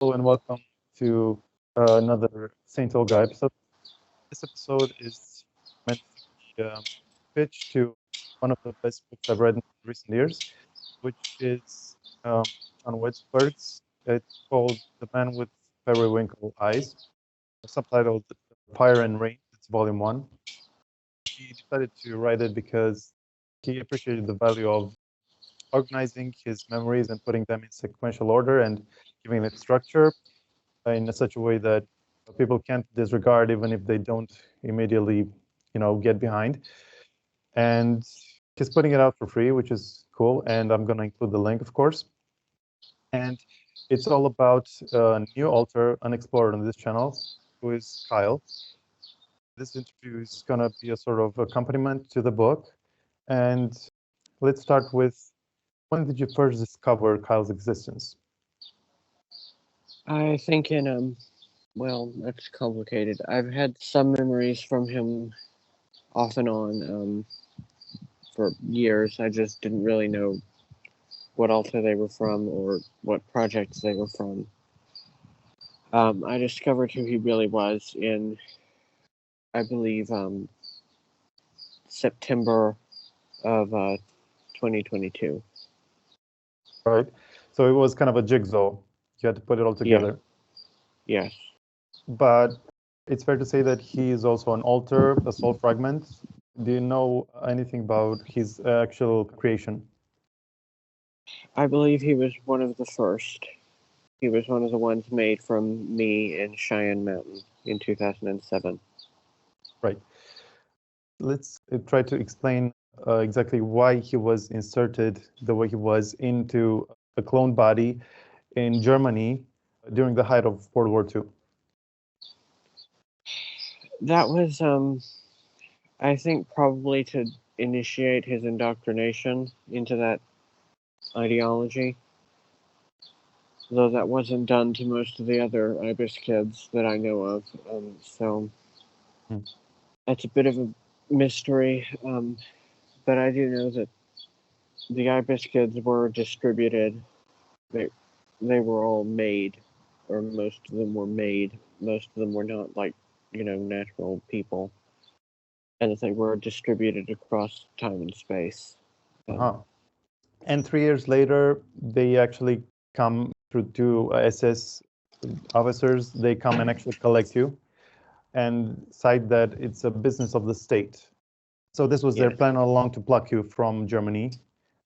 Hello and welcome to another Saint Olga episode. This episode is meant to be pitched to one of the best books I've read in recent years, which is on Whitberg's. It's called The Man with Periwinkle Eyes, subtitled Fire and Rain. It's volume 1. He decided to write it because he appreciated the value of organizing his memories and putting them in sequential order and giving it structure in such a way that people can't disregard even if they don't immediately, get behind. And he's putting it out for free, which is cool. And I'm going to include the link, of course. And it's all about a new author unexplored on this channel, who is Kyle. This interview is going to be a sort of accompaniment to the book. And let's start with, when did you first discover Kyle's existence? I think well, that's complicated. I've had some memories from him off and on for years. I just didn't really know what author they were from or what projects they were from. I discovered who he really was in, I believe, September of 2022. Right. So it was kind of a jigsaw. You had to put it all together. Yeah. Yes. But it's fair to say that he is also an author, a soul fragment. Do you know anything about his actual creation? I believe he was one of the first. He was one of the ones made from me in Cheyenne Mountain in 2007. Right. Let's try to explain exactly why he was inserted the way he was into a clone body in Germany during the height of World War II. That was, I think, probably to initiate his indoctrination into that ideology. Though that wasn't done to most of the other IBIS kids that I know of. So that's a bit of a mystery. But I do know that the IBIS kids were distributed. They were all made, or most of them were made. Most of them were not natural people. And they were distributed across time and space. And 3 years later, they actually come through 2 SS officers. They come and actually collect you and cite that it's a business of the state. So this was their plan all along, to pluck you from Germany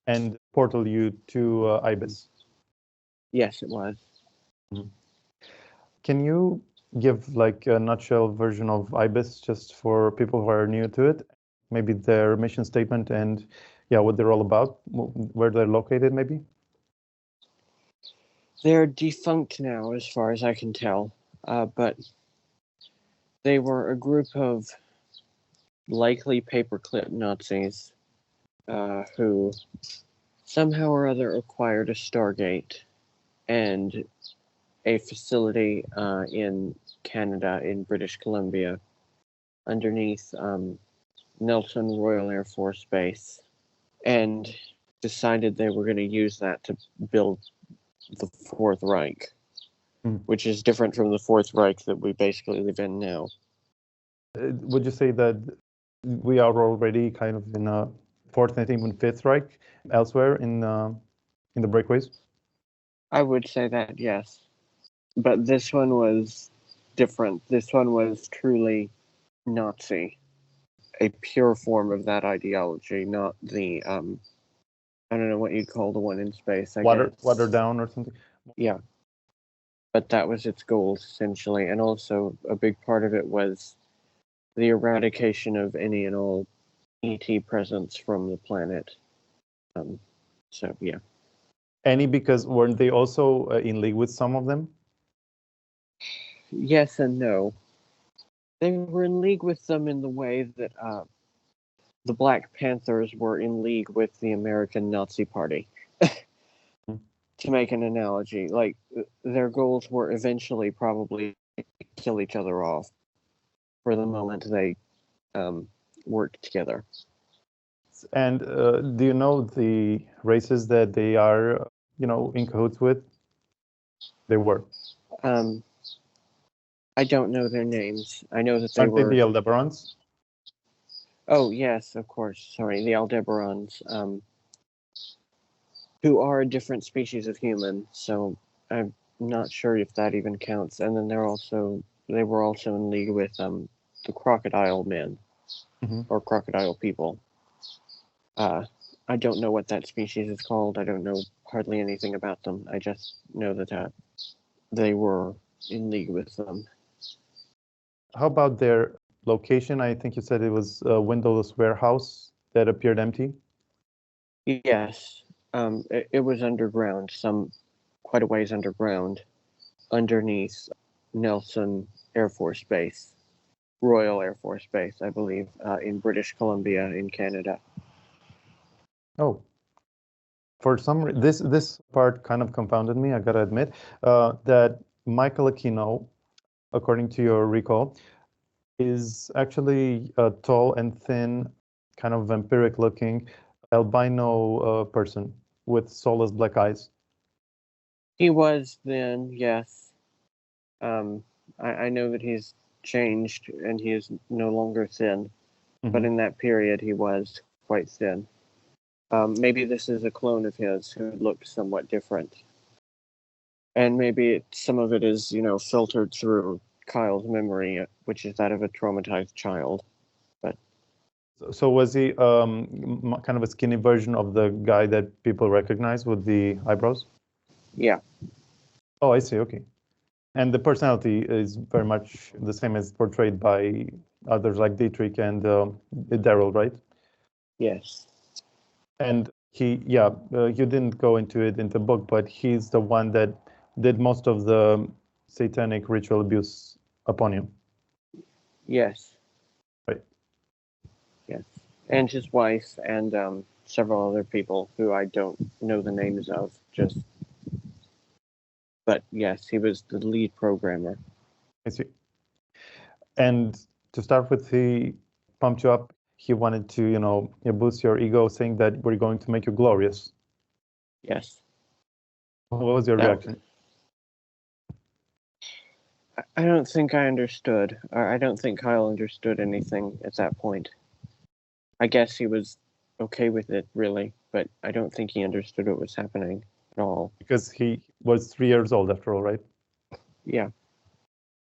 and portal you to IBIS. Yes, it was. Can you give like a nutshell version of IBIS just for people who are new to it? Maybe their mission statement and what they're all about, where they're located maybe? They're defunct now, as far as I can tell, but they were a group of likely Paperclip Nazis who somehow or other acquired a Stargate and a facility in Canada, in British Columbia, underneath Nelson Royal Air Force Base, and decided they were going to use that to build the Fourth Reich, which is different from the Fourth Reich that we basically live in now. Would you say that we are already kind of in a Fourth and even Fifth Reich elsewhere in the breakaways? I would say that, yes. But this one was different. This one was truly Nazi, a pure form of that ideology, not the I don't know what you'd call the one in space. Watered down or something? Yeah. But that was its goal, essentially. And also, a big part of it was the eradication of any and all ET presence from the planet. So, yeah. Any, because weren't they also in league with some of them? Yes and no. They were in league with them in the way that the Black Panthers were in league with the American Nazi Party. To make an analogy, like their goals were eventually probably kill each other off for the moment they worked together. And do you know the races that they are, in cahoots with? They were. Um, I don't know their names. I know that they Aren't they were. the Aldebarans? Oh yes, of course. Sorry, the Aldebarans, who are a different species of human. So I'm not sure if that even counts. And then they were also in league with the crocodile men Mm-hmm. or crocodile people. I don't know what that species is called. I don't know hardly anything about them. I just know that they were in league with them. How about their location? I think you said it was a windowless warehouse that appeared empty. Yes, it was underground, quite a ways underground, underneath Nelson Air Force Base, Royal Air Force Base, I believe, in British Columbia in Canada. Oh, for this part kind of confounded me. I gotta admit that Michael Aquino, according to your recall, is actually a tall and thin, kind of vampiric-looking albino person with soulless black eyes. He was then, yes. I know that he's changed and he is no longer thin, but Mm-hmm. in that period he was quite thin. Maybe this is a clone of his who looked somewhat different. And maybe some of it is, filtered through Kyle's memory, which is that of a traumatized child. But So was he kind of a skinny version of the guy that people recognize with the eyebrows? yeah, Oh, I see. Okay. And the personality is very much the same as portrayed by others like Dietrich and Daryl, right? yes, And you didn't go into it in the book, but he's the one that did most of the satanic ritual abuse upon you, yes, right? yes. And his wife and several other people who I don't know the names of, but yes, he was the lead programmer. I see. And to start with, he pumped you up. He wanted to, boost your ego, saying that we're going to make you glorious. Yes. What was your That reaction? I don't think I understood, or I don't think Kyle understood anything at that point. I guess he was okay with it, really, but I don't think he understood what was happening at all. Because he was 3 years old after all, right? Yeah.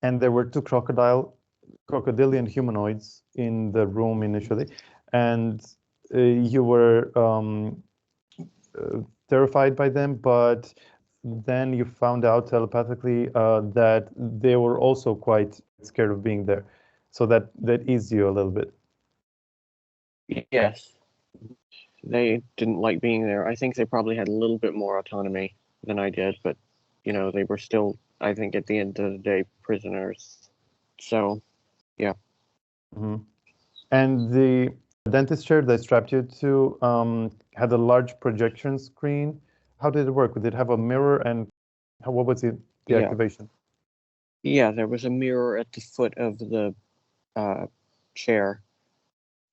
And there were two crocodilian humanoids in the room initially, and you were terrified by them, but then you found out telepathically that they were also quite scared of being there. So that eased you a little bit. Yes. They didn't like being there. I think they probably had a little bit more autonomy than I did, but they were still, I think, at the end of the day, prisoners. So, yeah. Mm-hmm. And the dentist chair that strapped you to had a large projection screen. How did it work? Did it have a mirror, and what was the Yeah. activation? Yeah, there was a mirror at the foot of the chair,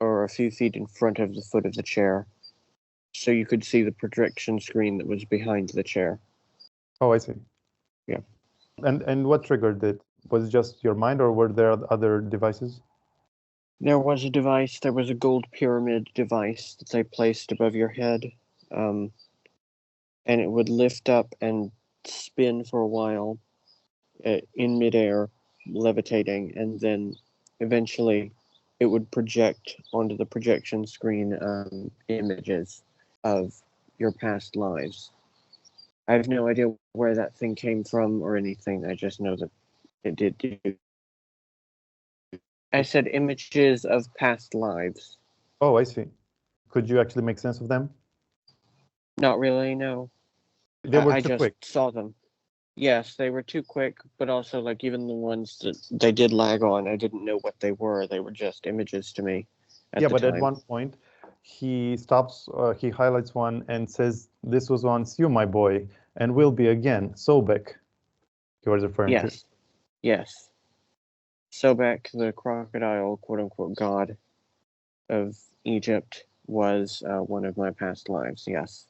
or a few feet in front of the foot of the chair. So you could see the projection screen that was behind the chair. Oh, I see. Yeah. And what triggered it? Was it just your mind, or were there other devices? There was a device, there was a gold pyramid device that they placed above your head. And it would lift up and spin for a while in midair, levitating, and then eventually it would project onto the projection screen images of your past lives. I have no idea where that thing came from or anything. I just know that it did do. I said images of past lives. Oh, I see. Could you actually make sense of them? Not really, no. They were I too just quick. saw them. Yes, they were too quick, but also like even the ones that they did lag on, I didn't know what they were. They were just images to me at Yeah, the but at time. one point, he stops, he highlights one and says, "This was once you, my boy, and will be again." Sobek, he was referring to. Yes, yes. Sobek, the crocodile, quote unquote, god of Egypt, was one of my past lives. Yes.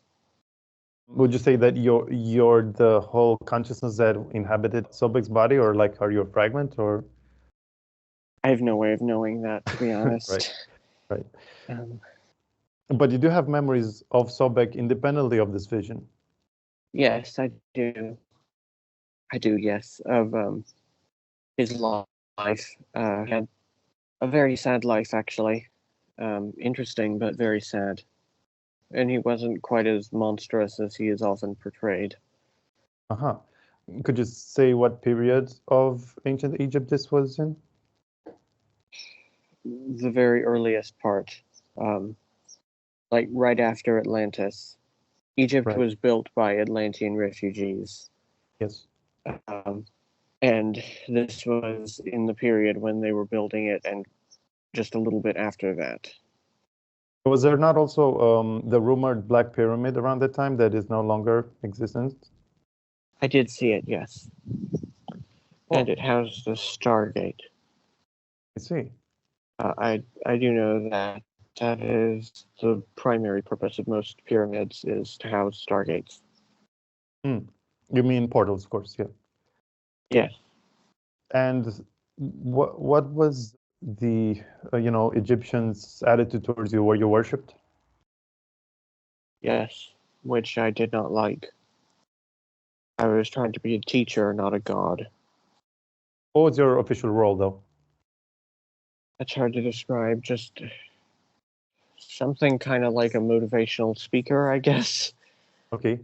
Would you say that you're the whole consciousness that inhabited Sobek's body, or like are you a fragment, or? I have no way of knowing that, to be Right, honest. right. Um, But you do have memories of Sobek independently of this vision. yes, I do. I do, yes, of his life. He had a very sad life, actually. Interesting, but very sad. And he wasn't quite as monstrous as he is often portrayed. Uh-huh. Could you say what period of ancient Egypt this was in? The very earliest part, um, like right after Atlantis. Egypt Right. was built by Atlantean refugees. Yes. Um, and this was in the period when they were building it and just a little bit after that. Was there not also the rumored Black Pyramid around that time that is no longer existent? I did see it, yes. And Oh, it housed the Stargate. I see. I do know that that is the primary purpose of most pyramids, is to house Stargates. You mean portals, of course, yeah. Yes. And what was the Egyptians' attitude towards you? Were you worshipped? Yes, which I did not like. I was trying to be a teacher, not a god. What was your official role, though? That's hard to describe. Just something kind of like a motivational speaker, I guess. Okay.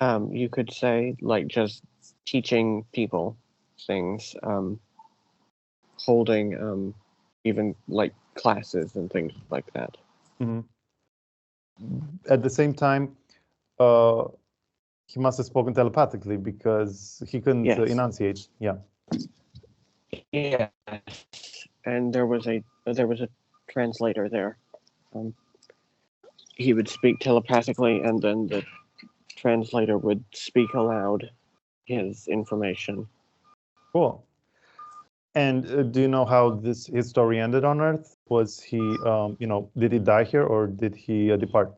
You could say, like, just teaching people things, holding even like classes and things like that. Mhm. At the same time, uh, he must have spoken telepathically because he couldn't Yes. enunciate. Yeah. Yes. And there was a translator there. Um, he would speak telepathically, and then the translator would speak aloud his information. Cool. And do you know how his story ended on Earth? Was he, did he die here or did he depart?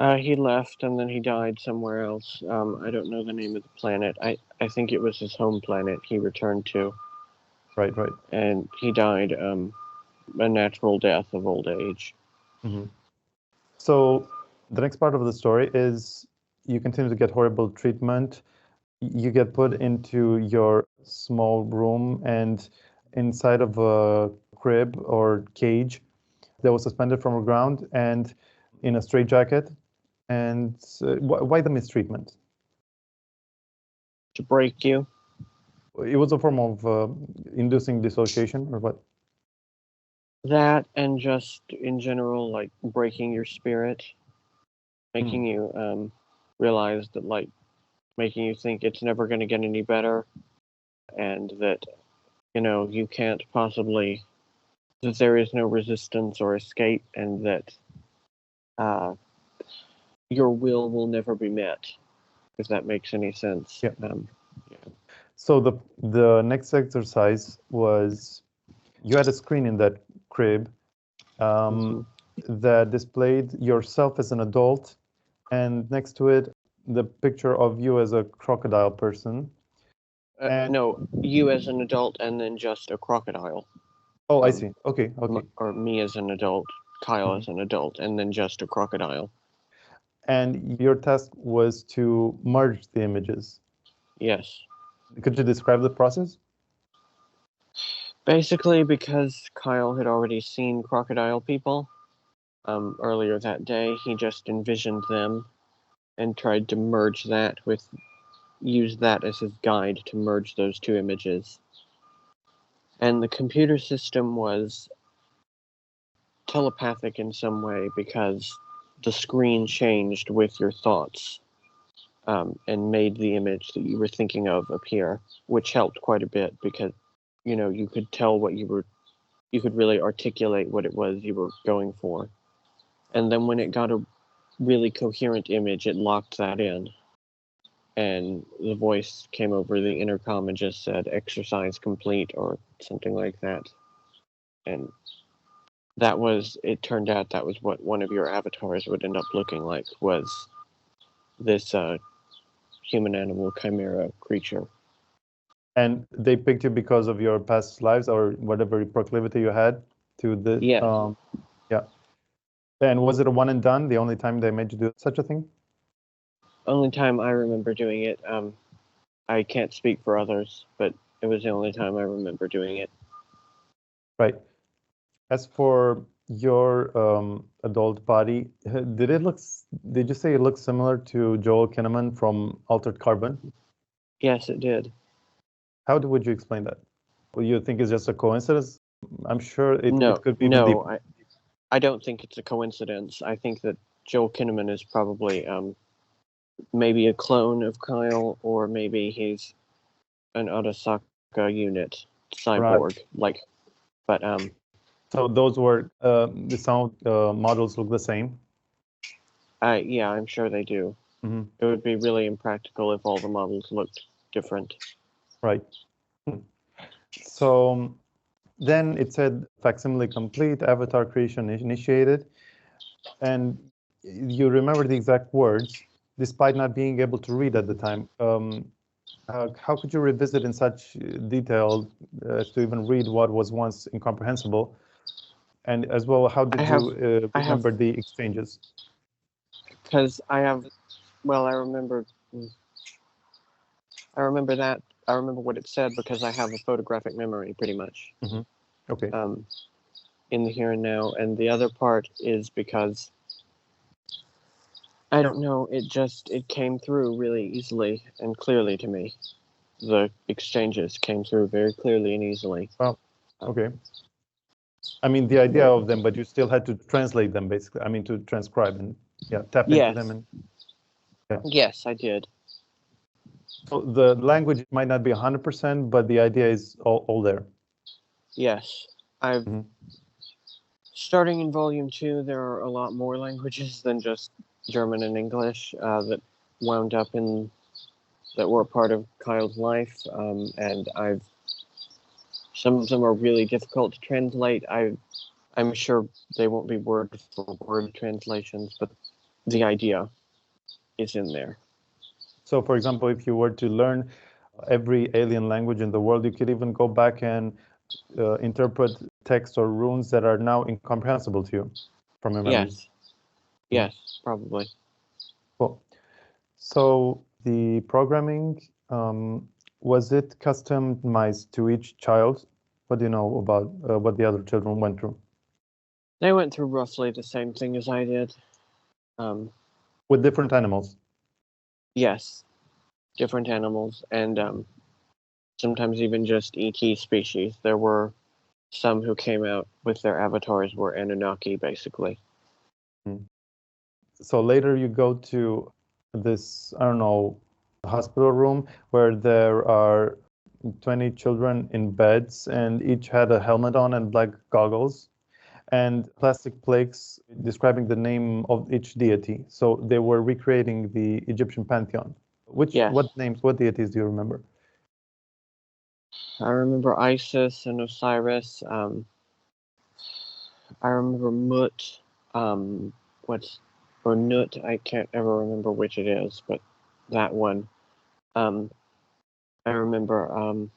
He left, and then he died somewhere else. I don't know the name of the planet. I think it was his home planet he returned to. Right, right. And he died a natural death of old age. Mm-hmm. So the next part of the story is you continue to get horrible treatment. You get put into your small room and inside of a crib or cage that was suspended from the ground and in a straitjacket. And why the mistreatment? To break you. It was a form of inducing dissociation or what? That, and just in general, like breaking your spirit, making you realize that, like, making you think it's never going to get any better, and that, you can't possibly, that there is no resistance or escape, and that your will never be met, if that makes any sense. Yeah. So the next exercise was you had a screen in that crib that displayed yourself as an adult, and next to it the picture of you as a crocodile person. And No, you as an adult, and then just a crocodile. oh, I see. Okay, okay. Or me as an adult, Kyle Mhm. as an adult, and then just a crocodile. And your task was to merge the images. Yes. Could you describe the process? Basically, because Kyle had already seen crocodile people earlier that day, he just envisioned them and tried to merge that with, use that as his guide to merge those two images. And the computer system was telepathic in some way because the screen changed with your thoughts and made the image that you were thinking of appear, which helped quite a bit because, you could tell what you could really articulate what it was you were going for. And then when it got a really coherent image, it locked that in. And the voice came over the intercom and just said, "Exercise complete," or something like that. And it turned out that was what one of your avatars would end up looking like, was this human-animal chimera creature. And they picked you because of your past lives or whatever proclivity you had to the Yes. Yeah. And was it a one and done? The only time they made you do such a thing? Only time I remember doing it. I can't speak for others, but it was the only time I remember doing it. Right. As for your adult body, did you say it looks similar to Joel Kinnaman from Altered Carbon? Yes, it did. How would you explain that? Well, you think it's just a coincidence? I'm sure it could be even deeper. I don't think it's a coincidence. I think that Joel Kinnaman is probably maybe a clone of Kyle, or maybe he's an Arasaka unit cyborg. Right. But So those were the sound models look the same. yeah, I'm sure they do. Mm-hmm. It would be really impractical if all the models looked different. Right. So then it said facsimile complete, avatar creation initiated, and you remember the exact words despite not being able to read at the time. How could you revisit in such detail as to even read what was once incomprehensible? And as well, how did you remember the exchanges? Because I remember that. I remember what it said because I have a photographic memory, pretty much. Mm-hmm. Okay. In the here and now, and the other part is because I don't know. It came through really easily and clearly to me. The exchanges came through very clearly and easily. Well, okay. I mean, the idea of them, but you still had to translate them, basically. I mean, to transcribe and tap into them. And Yes, I did. So the language might not be 100%, but the idea is all there. Yes, starting in volume 2, there are a lot more languages than just German and English that wound up that were a part of Kyle's life, and some of them are really difficult to translate. I'm sure they won't be word for word translations, but the idea is in there. So, for example, if you were to learn every alien language in the world, you could even go back and interpret text or runes that are now incomprehensible to you from your memories. Yes, probably. Cool. So the programming, was it customized to each child? What do you know about what the other children went through? They went through roughly the same thing as I did. With different animals? Yes, different animals, and sometimes even just ET species. There were some who came out with their avatars were Anunnaki, basically. So later you go to this, I don't know, hospital room where there are 20 children in beds and each had a helmet on and black goggles and plastic plaques describing the name of each deity. So they were recreating the Egyptian pantheon. What deities do you remember? I remember Isis and Osiris. I remember Mut. Or Nut. I can't ever remember which it is, but that one. I remember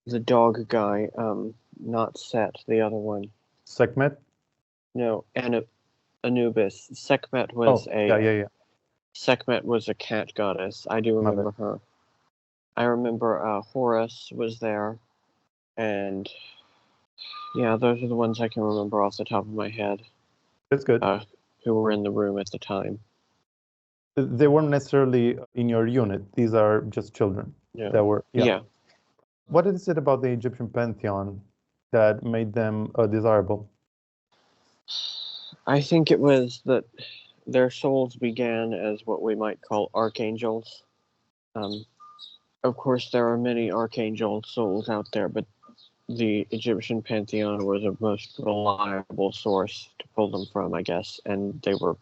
the dog guy. Not Set. The other one. Sekhmet? No, Anubis. Sekhmet was Sekhmet was a cat goddess. I do remember her. I remember Horus was there, and yeah, those are the ones I can remember off the top of my head. That's good. Who were in the room at the time. They weren't necessarily in your unit. These are just children that were. Yeah. What is it about the Egyptian pantheon that made them desirable? I think it was that their souls began as what we might call archangels. Of course, there are many archangel souls out there, but the Egyptian pantheon was the most reliable source to pull them from, I guess, and they were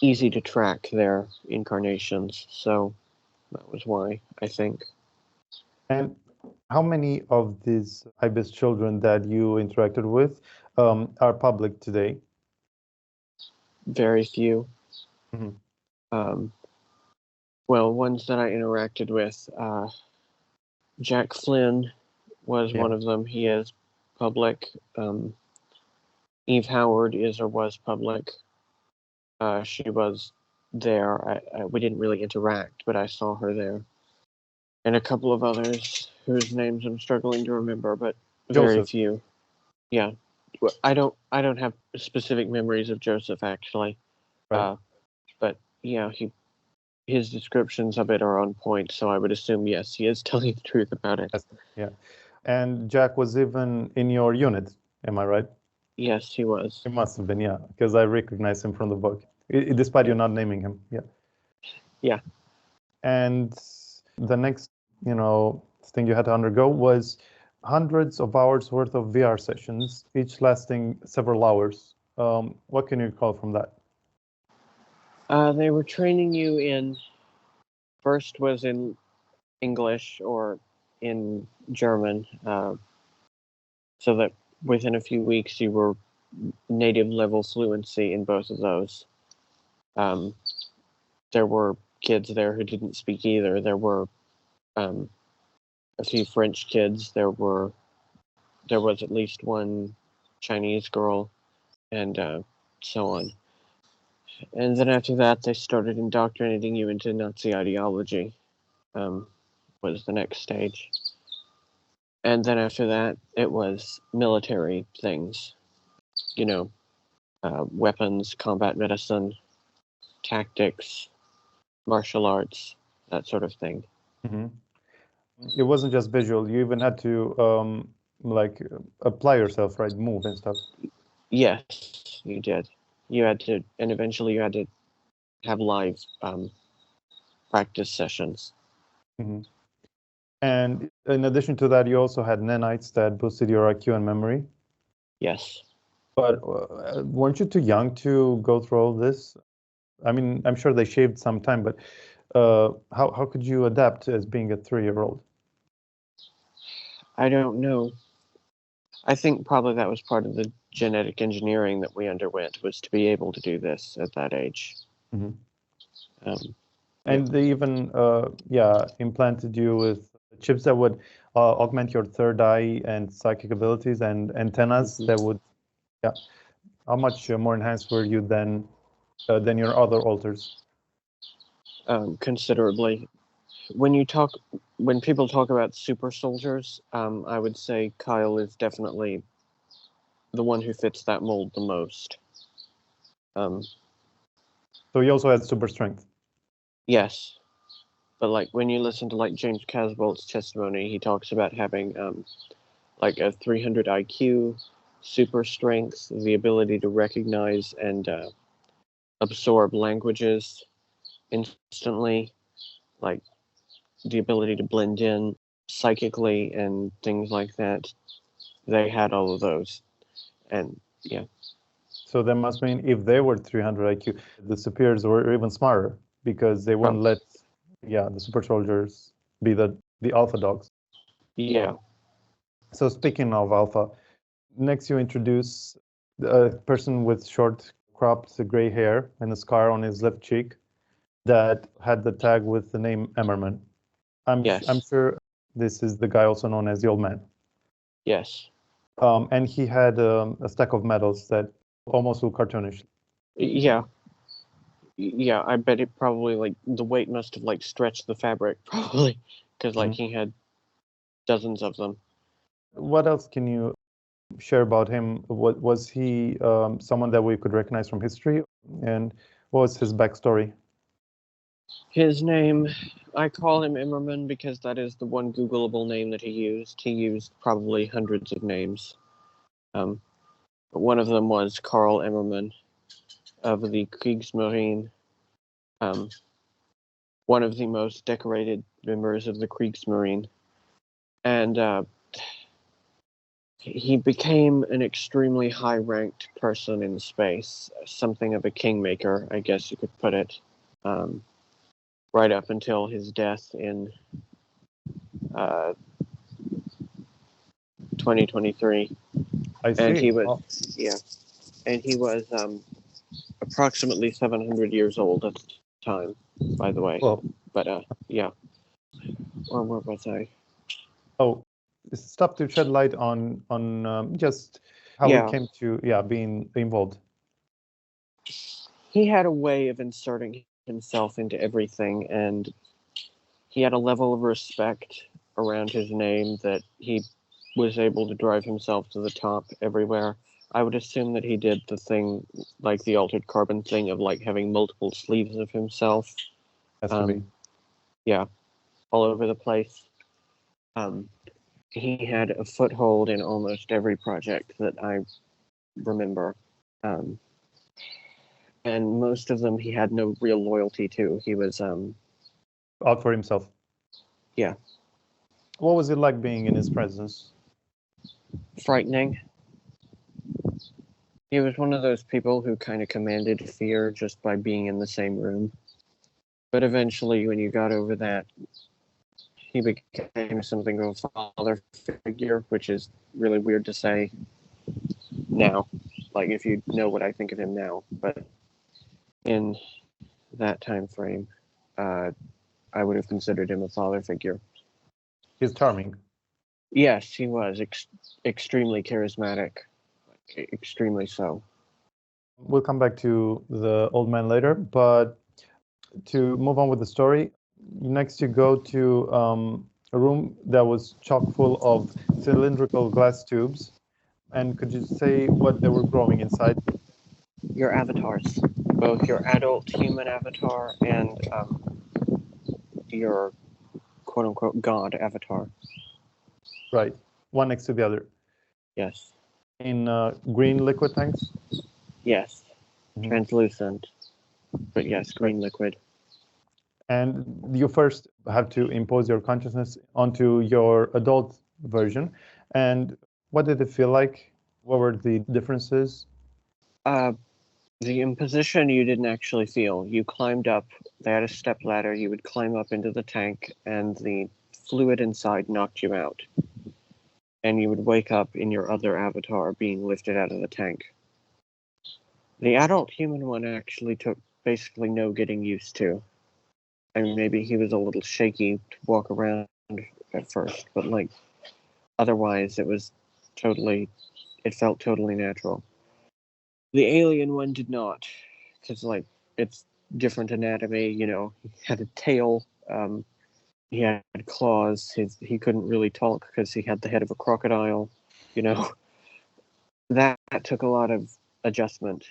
easy to track their incarnations, so that was why, I think. And how many of these IBIS children that you interacted with are public today? Very few. Mm-hmm. Well, ones that I interacted with, Jack Flynn was one of them. He is public. Eve Howard is or was public. She was there. We didn't really interact, but I saw her there. And a couple of others whose names I'm struggling to remember, but very few. Yeah, I don't have specific memories of Joseph actually. Right. But yeah, his descriptions of it are on point, so I would assume yes, he is telling the truth about it. Yeah, and Jack was even in your unit. Am I right? Yes, he was. He must have been, yeah, because I recognize him from the book, despite you not naming him. Yeah. Yeah. And the next, thing you had to undergo was hundreds of hours worth of VR sessions, each lasting several hours. What can you recall from that? They were training you in. First was in English or in German, so that within a few weeks you were native level fluency in both of those. There were kids there who didn't speak either. There were a few French kids. There was at least one Chinese girl, and so on. And then after that, they started indoctrinating you into Nazi ideology. Was the next stage. And then after that, it was military things, weapons, combat medicine, tactics, martial arts, that sort of thing. Mm-hmm. It wasn't just visual. You even had to apply yourself, right? Move and stuff. Yes, you did. You had to, and eventually you had to have live practice sessions. Mm-hmm. And in addition to that, you also had nanites that boosted your IQ and memory. Yes. But weren't you too young to go through all this? I mean, I'm sure they shaved some time, but how could you adapt as being a 3-year-old? I don't know. I think probably that was part of the genetic engineering that we underwent, was to be able to do this at that age. Mm-hmm. And they even implanted you with chips that would augment your third eye and psychic abilities, and antennas that would, How much more enhanced were you than your other alters? Considerably. When people talk about super soldiers, I would say Kyle is definitely the one who fits that mold the most. So he also had super strength. Yes, but when you listen to James Casboult's testimony, he talks about having a 300 IQ, super strength, the ability to recognize and absorb languages instantly, the ability to blend in psychically and things like that. They had all of those, and yeah. So that must mean if they were 300 IQ, the superiors were even smarter because they wouldn't let, the super soldiers be the alpha dogs. Yeah. So speaking of alpha, next you introduce a person with short cropped gray hair and a scar on his left cheek that had the tag with the name Emmerman. I'm sure this is the guy also known as the Old Man. Yes. And he had a stack of medals that almost look cartoonish. Yeah. Yeah, I bet it probably the weight must have stretched the fabric probably because he had dozens of them. What else can you share about him? What was he someone that we could recognize from history, and what was his backstory? His name, I call him Emmerman because that is the one Googleable name that he used. He used probably hundreds of names. But one of them was Karl Emmerman of the Kriegsmarine, one of the most decorated members of the Kriegsmarine. And he became an extremely high-ranked person in space, something of a kingmaker, I guess you could put it, right up until his death in 2023. I see. And he was, and he was approximately 700 years old at the time, by the way. Well, But yeah. Or where was I? oh, stop to shed light on just how Yeah. we came to being involved. He had a way of inserting himself into everything, and he had a level of respect around his name that he was able to drive himself to the top everywhere. I would assume that he did the thing, like the altered carbon thing of like having multiple sleeves of himself. Has to be. Yeah, all over the place. He had a foothold in almost every project that I remember. And most of them he had no real loyalty to. He was Out for himself. Yeah. What was it like being in his presence? Frightening. He was one of those people who kind of commanded fear just by being in the same room. But eventually, when you got over that, he became something of a father figure, which is really weird to say now. Like, if you know what I think of him now. But in that time frame, I would have considered him a father figure. He's charming. Yes, he was extremely charismatic. Extremely so. We'll come back to the old man later, but to move on with the story, next you go to a room that was chock full of cylindrical glass tubes. And could you say what they were growing inside? Your avatars, both your adult human avatar and your quote-unquote god avatar. Right, one next to the other. Yes. In green liquid tanks? Yes. Mhm. Translucent. But yes, green liquid. And you first have to impose your consciousness onto your adult version. And what did it feel like? What were the differences? The imposition you didn't actually feel. You climbed up. They had a step ladder. You would climb up into the tank, and the fluid inside knocked you out. And you would wake up in your other avatar being lifted out of the tank. The adult human one actually took basically no getting used to. I mean, maybe he was a little shaky to walk around at first, but like otherwise it felt totally natural. The alien one did not, because like it's different anatomy. You know, he had a tail. He had claws. He couldn't really talk because he had the head of a crocodile. You know, that took a lot of adjustment.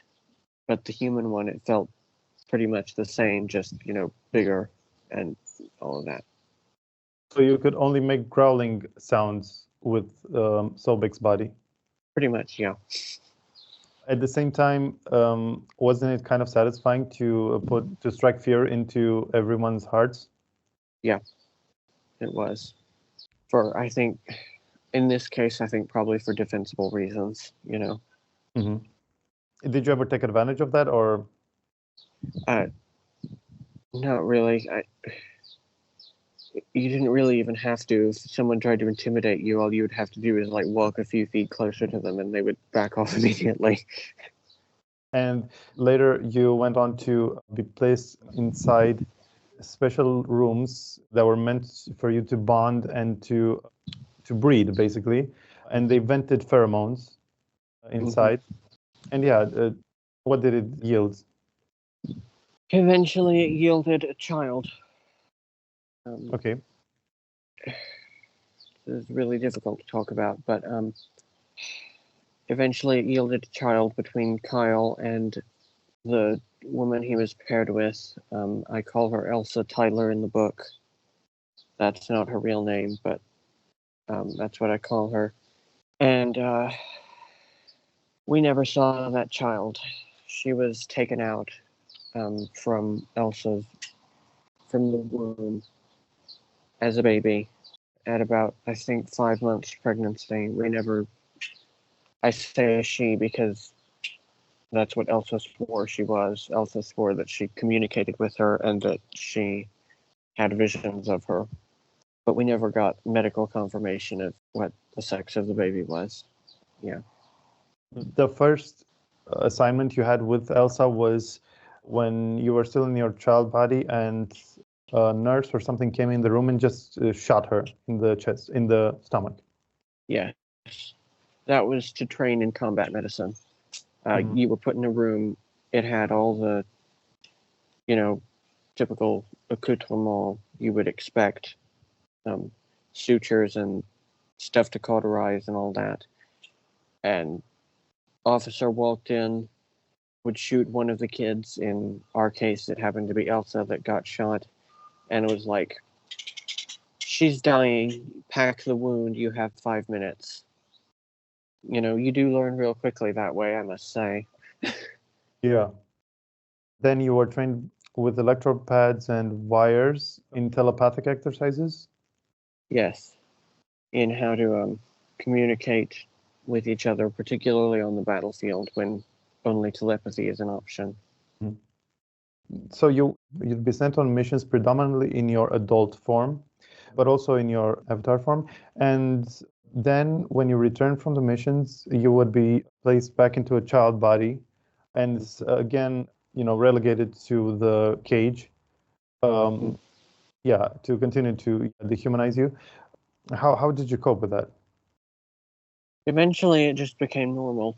But the human one, it felt pretty much the same, just bigger and all of that. So you could only make growling sounds with Sobek's body. Pretty much, yeah. At the same time, wasn't it kind of satisfying to strike fear into everyone's hearts? Yeah, it was. I think, in this case, I think probably for defensible reasons, Mm-hmm. Did you ever take advantage of that, or? Not really. You didn't really even have to. If someone tried to intimidate you, all you would have to do is like walk a few feet closer to them and they would back off immediately. And later you went on to be placed inside special rooms that were meant for you to bond and to breed, basically. And they vented pheromones inside. Mm-hmm. And what did it yield? Eventually it yielded a child. Okay. It's really difficult to talk about, but eventually it yielded a child between Kyle and the woman he was paired with. I call her Elsa Tyler in the book. That's not her real name, but that's what I call her. And we never saw that child. She was taken out from the womb as a baby at about, I think, 5 months pregnancy. I say she because that's what Elsa swore she was. Elsa swore that she communicated with her and that she had visions of her. But we never got medical confirmation of what the sex of the baby was. Yeah. The first assignment you had with Elsa was when you were still in your child body and a nurse or something came in the room and just shot her in the chest, in the stomach. Yes. That was to train in combat medicine. Mhm. You were put in a room. It had all the, typical accoutrement you would expect, sutures and stuff to cauterize and all that. And officer walked in, would shoot one of the kids. In our case, it happened to be Elsa that got shot. And it was like, she's dying, pack the wound, you have 5 minutes. You do learn real quickly that way, I must say. Yeah. Then you were trained with electrode pads and wires in telepathic exercises? Yes, in how to communicate with each other, particularly on the battlefield when only telepathy is an option. Mhm. So you'd be sent on missions predominantly in your adult form, but also in your avatar form. And then when you return from the missions, you would be placed back into a child body and again, relegated to the cage. Yeah, to continue to dehumanize you. How did you cope with that? Eventually, it just became normal.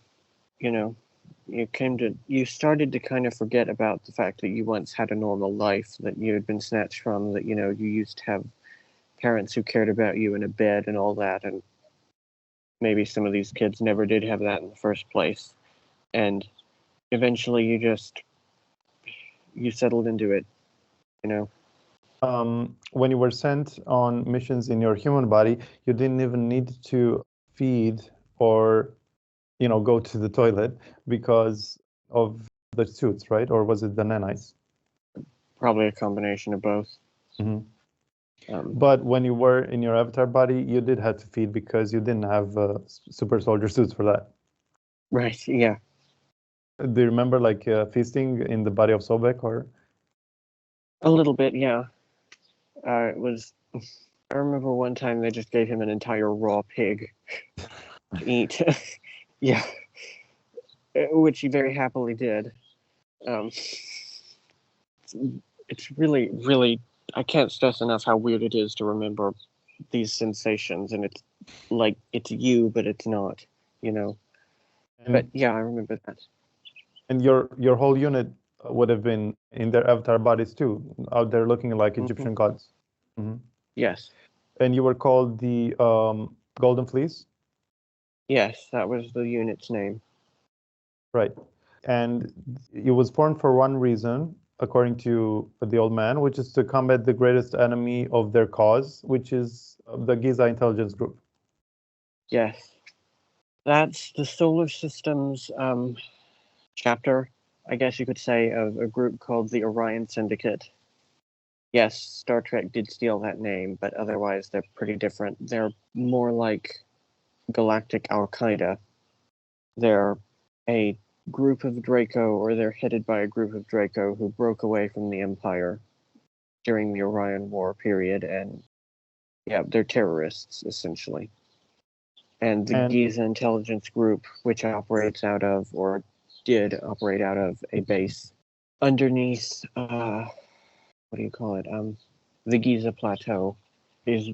You started to kind of forget about the fact that you once had a normal life, that you had been snatched from, that, you used to have parents who cared about you in a bed and all that. And maybe some of these kids never did have that in the first place. And eventually you settled into it, When you were sent on missions in your human body, you didn't even need to feed or, go to the toilet because of the suits, right? Or was it the nanites? Probably a combination of both. Mm-hmm. But when you were in your avatar body, you did have to feed because you didn't have super soldier suits for that. Right, yeah. Do you remember feasting in the body of Sobek or? A little bit, yeah. I remember one time they just gave him an entire raw pig to eat. Yeah, which he very happily did. It's really, really, I can't stress enough how weird it is to remember these sensations, and it's like it's you, but it's not, But yeah, I remember that. And your whole unit would have been in their avatar bodies too, out there looking like Egyptian gods. Mm-hmm. Yes. And you were called the Golden Fleece? Yes, that was the unit's name. Right. And it was formed for one reason, according to the old man, which is to combat the greatest enemy of their cause, which is the Giza intelligence group. Yes. That's the solar system's chapter, I guess you could say, of a group called the Orion Syndicate. Yes, Star Trek did steal that name, but otherwise they're pretty different. They're more like Galactic Al-Qaeda. They're a group of Draco, or they're headed by a group of Draco who broke away from the Empire during the Orion War period, and yeah, they're terrorists, essentially. And the Giza intelligence group, which operates out of, or did operate out of, a base underneath, what do you call it? The Giza Plateau is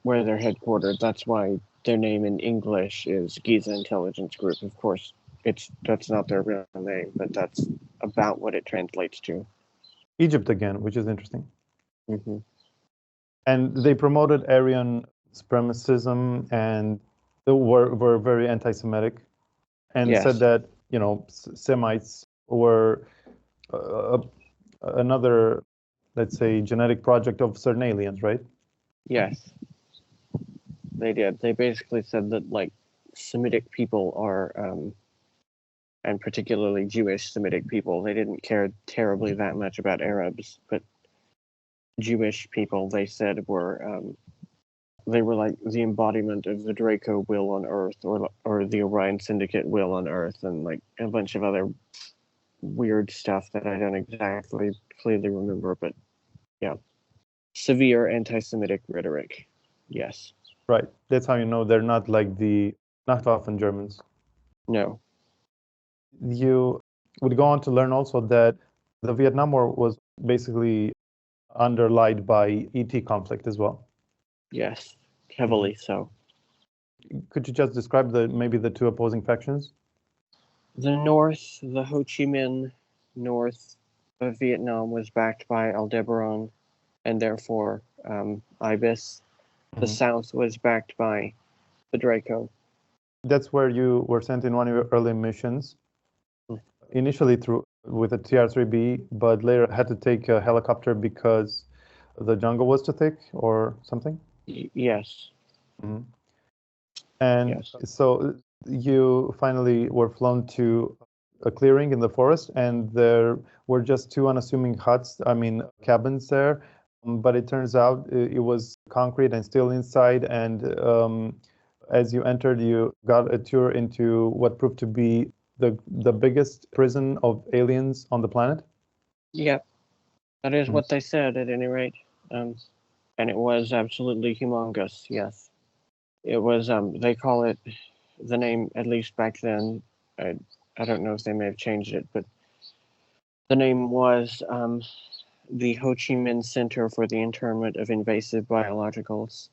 where they're headquartered. That's why their name in English is Giza Intelligence Group. Of course, that's not their real name, but that's about what it translates to. Egypt again, which is interesting. Mm-hmm. And they promoted Aryan supremacism and they were very anti-Semitic and Yes. said that, Semites were another, let's say, genetic project of certain aliens, right? Yes. They did. They basically said that, like, Semitic people are, and particularly Jewish Semitic people, they didn't care terribly that much about Arabs, but Jewish people, they said, they were like the embodiment of the Draco will on Earth, or the Orion Syndicate will on Earth, and like a bunch of other weird stuff that I don't exactly clearly remember, but yeah. Severe anti-Semitic rhetoric. Yes. Right. That's how you know they're not like the Nachtwaffen Germans. No. You would go on to learn also that the Vietnam War was basically underlined by ET conflict as well. Yes, heavily so. Could you just describe maybe the two opposing factions? The North, the Ho Chi Minh North of Vietnam, was backed by Aldebaran and therefore IBIS. The South was backed by the Draco. That's where you were sent in one of your early missions, initially with a TR-3B, but later had to take a helicopter because the jungle was too thick or something? Yes. And yes. So you finally were flown to a clearing in the forest, and there were just two unassuming huts, cabins there. But it turns out it was concrete and still inside. And as you entered, you got a tour into what proved to be the biggest prison of aliens on the planet. Yep, that is what they said at any rate. And it was absolutely humongous, yes. It was, they call it, the name, at least back then, I don't know if they may have changed it, but the name was the Ho Chi Minh Center for the Internment of Invasive Biologicals.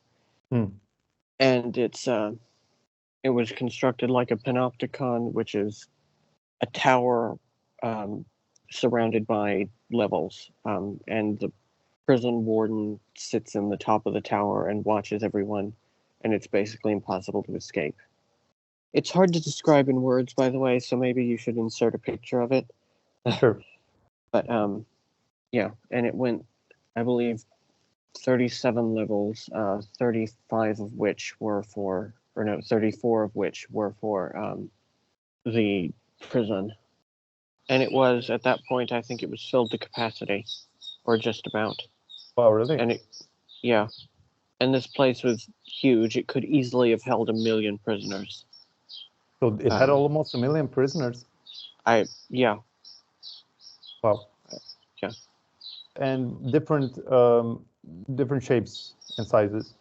And it was constructed like a panopticon, which is a tower surrounded by levels. And the prison warden sits in the top of the tower and watches everyone, and it's basically impossible to escape. It's hard to describe in words, by the way, so maybe you should insert a picture of it. Sure. But yeah, and it went, I believe, 37 levels, 35 of which were for, 34 of which were for the prison. And it was, at that point, I think it was filled to capacity, or just about. Wow, really? And yeah. And this place was huge. It could easily have held 1 million prisoners. So it had almost 1 million prisoners? Yeah. Wow. Yeah. And different shapes and sizes?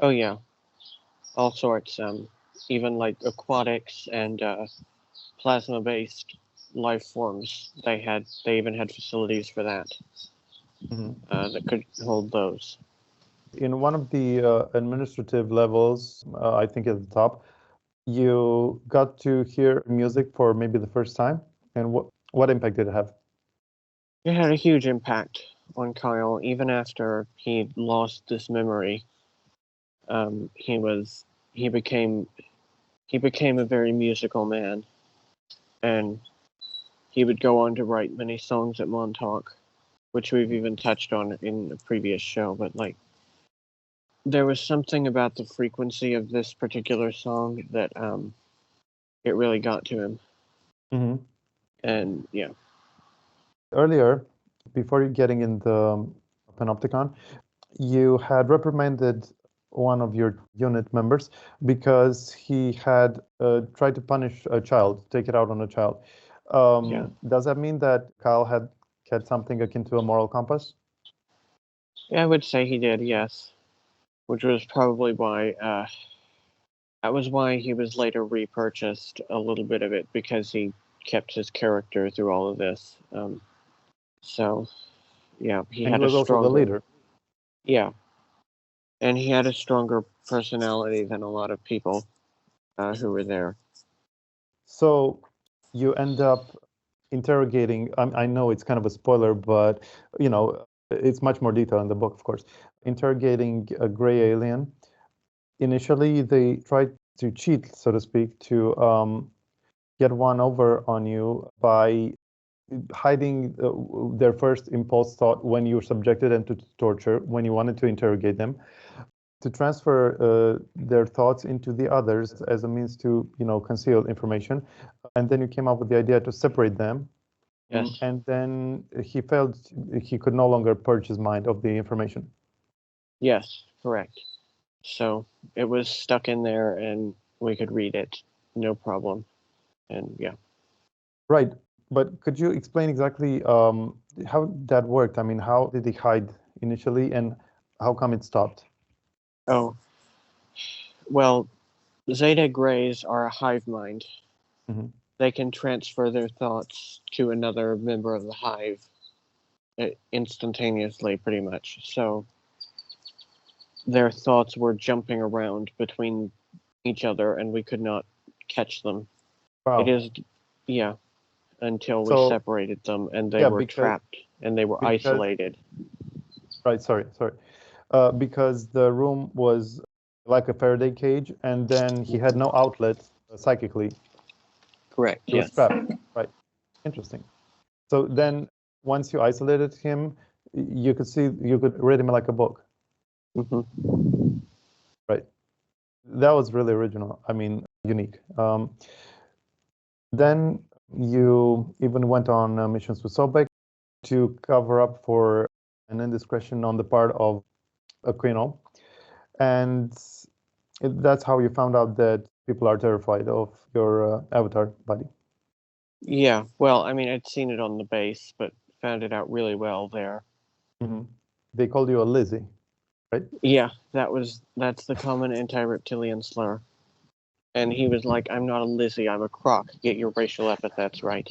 Oh, yeah. All sorts. Even like aquatics and plasma-based life forms. They even had facilities for that. That could hold those. In one of the administrative levels, I think at the top, you got to hear music for maybe the first time. And what impact did it have? It had a huge impact on Kyle. Even after he lost this memory, he became a very musical man, and he would go on to write many songs at Montauk, which we've even touched on in a previous show. But like, there was something about the frequency of this particular song that it really got to him. And yeah. Earlier, before getting in the Panopticon, you had reprimanded one of your unit members because he had tried to punish a child, take it out on a child. Does that mean that Kyle had something akin to a moral compass? Yeah, I would say he did, yes. Which was probably why that was why he was later repurchased, a little bit of it, because he kept his character through all of this. So yeah, he was also the leader. Yeah. And he had a stronger personality than a lot of people who were there. So you end up interrogating, I know it's kind of a spoiler, but it's much more detailed in the book, of course. Interrogating a gray alien. Initially, they tried to cheat, so to speak, to get one over on you by hiding their first impulse thought when you subjected them to torture, when you wanted to interrogate them, to transfer their thoughts into the others as a means to, conceal information. And then you came up with the idea to separate them. Yes. And then he felt he could no longer purge his mind of the information. Yes, correct. So it was stuck in there and we could read it, no problem. And yeah. Right. But could you explain exactly how that worked? I mean, how did he hide initially and how come it stopped? Oh, well, Zeta Grays are a hive mind. they can transfer their thoughts to another member of the hive instantaneously, pretty much. So their thoughts were jumping around between each other, and we could not catch them. Wow. It is, yeah, until we So separated them, and they yeah, were trapped, and they were isolated. Right. Sorry. Because the room was like a Faraday cage, and then he had no outlet psychically. Correct. He was Yes. trapped. Right. Interesting. So then, once you isolated him, you could read him like a book. Hmm. Right. That was really original. I mean, unique. Then you even went on missions with Sobek to cover up for an indiscretion on the part of Aquino. And that's how you found out that people are terrified of your avatar body. Yeah. Well, I mean, I'd seen it on the base, but found it out really well there. Mm-hmm. They called you a Lizzie, right? Yeah, that's the common anti-reptilian slur. And he was like, "I'm not a Lizzie, I'm a croc. Get your racial epithets right."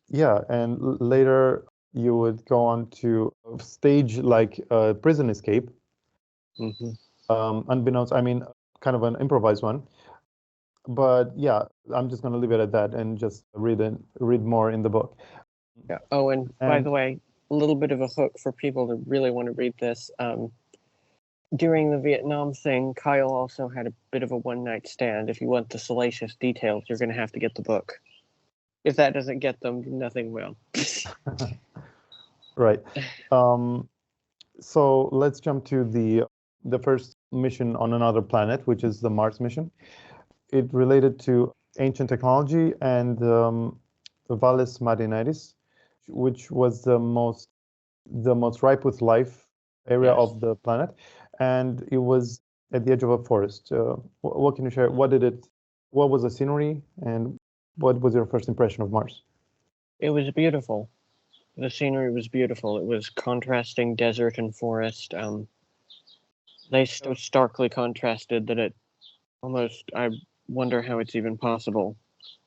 Yeah, and later you would go on to stage like a prison escape, Mm-hmm. unbeknownst, I mean, kind of an improvised one. But yeah, I'm just going to leave it at that and just read more in the book. Yeah. Oh, and by the way, a little bit of a hook for people that really want to read this. During the Vietnam thing, Kyle also had a bit of a one-night stand. If you want the salacious details, you're going to have to get the book. If that doesn't get them, nothing will. Right. So let's jump to the first mission on another planet, which is the Mars mission. It related to ancient technology and Valles Marineris, which was the most ripe with life area Yes. of the planet, and it was at the edge of a forest. What can you share? What was the scenery, and what was your first impression of Mars? It was beautiful. The scenery was beautiful. It was contrasting desert and forest. They so starkly contrasted that it almost, I wonder how it's even possible,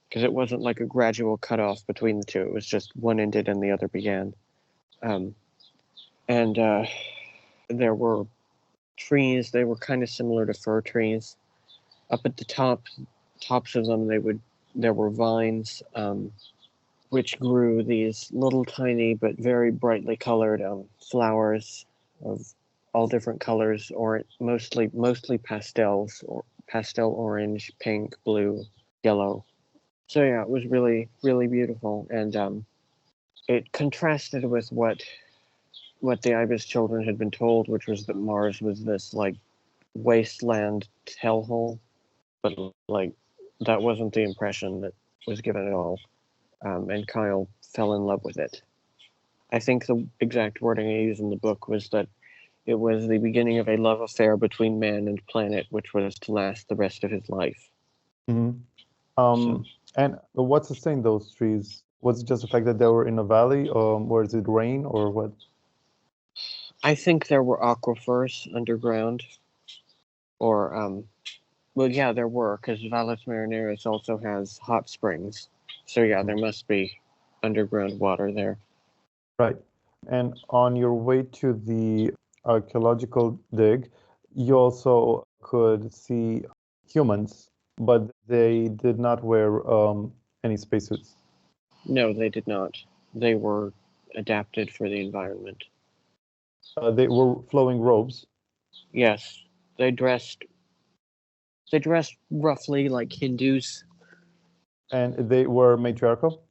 because it wasn't like a gradual cutoff between the two. It was just one ended and the other began. And there were trees. They were kind of similar to fir trees. Up at the tops of them, there were vines, which grew these little tiny but very brightly colored flowers of all different colors, or mostly pastels, or pastel orange, pink, blue, yellow. So yeah, it was really really beautiful, and it contrasted with what the Ibis children had been told, which was that Mars was this like wasteland hellhole, but like that wasn't the impression that was given at all. And Kyle fell in love with it. I think the exact wording I used in the book was that it was the beginning of a love affair between man and planet, which was to last the rest of his life. Mm-hmm. And what sustained those trees? Was it just the fact that they were in a valley, or is it rain, or what? I think there were aquifers underground, or well, yeah, there were, because Valles Marineris also has hot springs. So yeah, there must be underground water there. Right. And on your way to the archaeological dig, you also could see humans, but they did not wear any spacesuits. No, they did not. They were adapted for the environment. They were flowing robes. Yes, they dressed. They dressed roughly like Hindus. And they were matriarchal.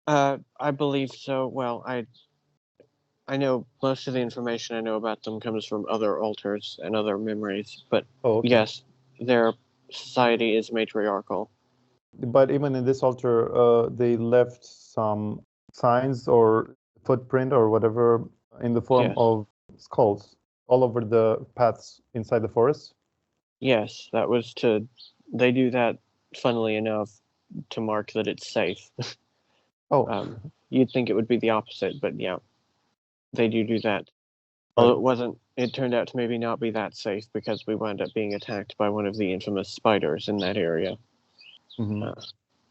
I believe so. Well, I know most of the information I know about them comes from other altars and other memories, but Oh, okay. yes, their society is matriarchal. But even in this altar, they left some signs or footprint or whatever in the form Yes. of skulls all over the paths inside the forest. Yes, that was to. They do that, funnily enough, to mark that it's safe. Oh, You'd think it would be the opposite, but yeah, they do that. right. Although it wasn't, it turned out to maybe not be that safe because we wound up being attacked by one of the infamous spiders in that area. Mhm.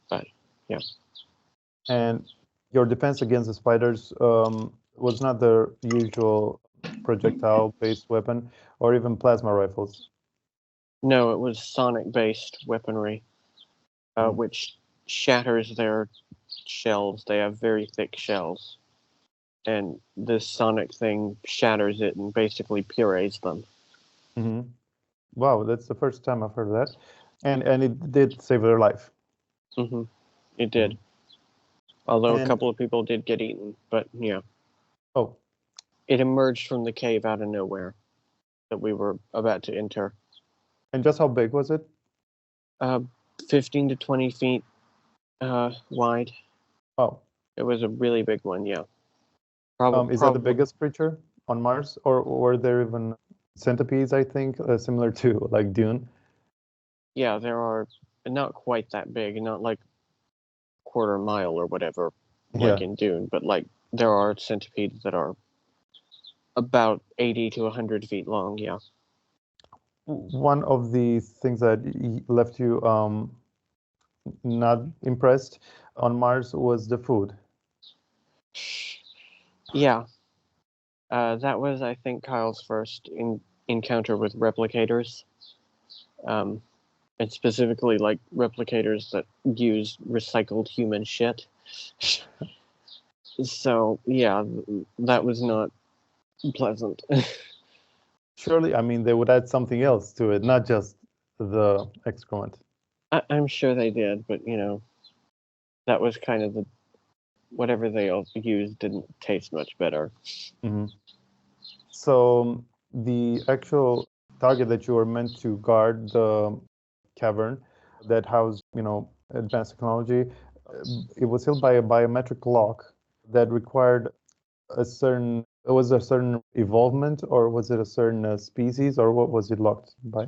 But yeah. And your defense against the spiders was not the usual projectile-based weapon or even plasma rifles. No, it was sonic-based weaponry, Mhm. which shatters their shells. They have very thick shells, and this sonic thing shatters it and basically purees them. Mhm. Wow, that's the first time I've heard of that. And it did save their life. Hmm It did. Mhm. Although a And couple of people did get eaten, but yeah, oh, it emerged from the cave out of nowhere that we were about to enter. and just how big was it? Uh, 15 to 20 feet wide. Oh, It was a really big one, yeah. is that the Probably, biggest creature on Mars, or were there even centipedes? I think similar to like Dune. yeah, there are not quite that big, not like quarter mile or whatever, like Yeah. in Dune, but like there are centipedes that are about 80 to 100 feet long, yeah. One of the things that left you not impressed on Mars was the food. Yeah, that was, I think, Kyle's first encounter with replicators. Um, and specifically like replicators that use recycled human shit. So yeah, that was not pleasant. Surely, I mean, they would add something else to it, not just the excrement. I'm sure they did, but that was kind of the whatever they all used didn't taste much better. Mhm. So the actual target that you were meant to guard, the cavern that housed, advanced technology, it was held by a biometric lock that required a certain. Was a certain evolvement, or was it a certain species, or what was it locked by?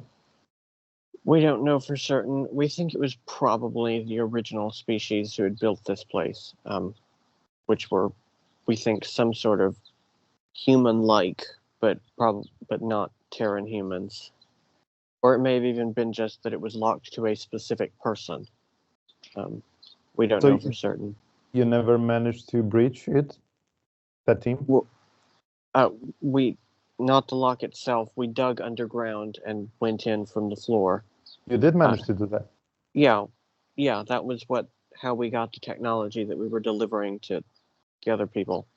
We don't know for certain. We think it was probably the original species who had built this place, which were, we think, some sort of human-like, but not Terran humans. Or it may have even been just that it was locked to a specific person. Um, we don't So know for certain. you never managed to breach it, that team? Well, we not the lock itself. We dug underground and went in from the floor. You did Uh, manage to do that. yeah, yeah, that was how we got the technology that we were delivering to the other people.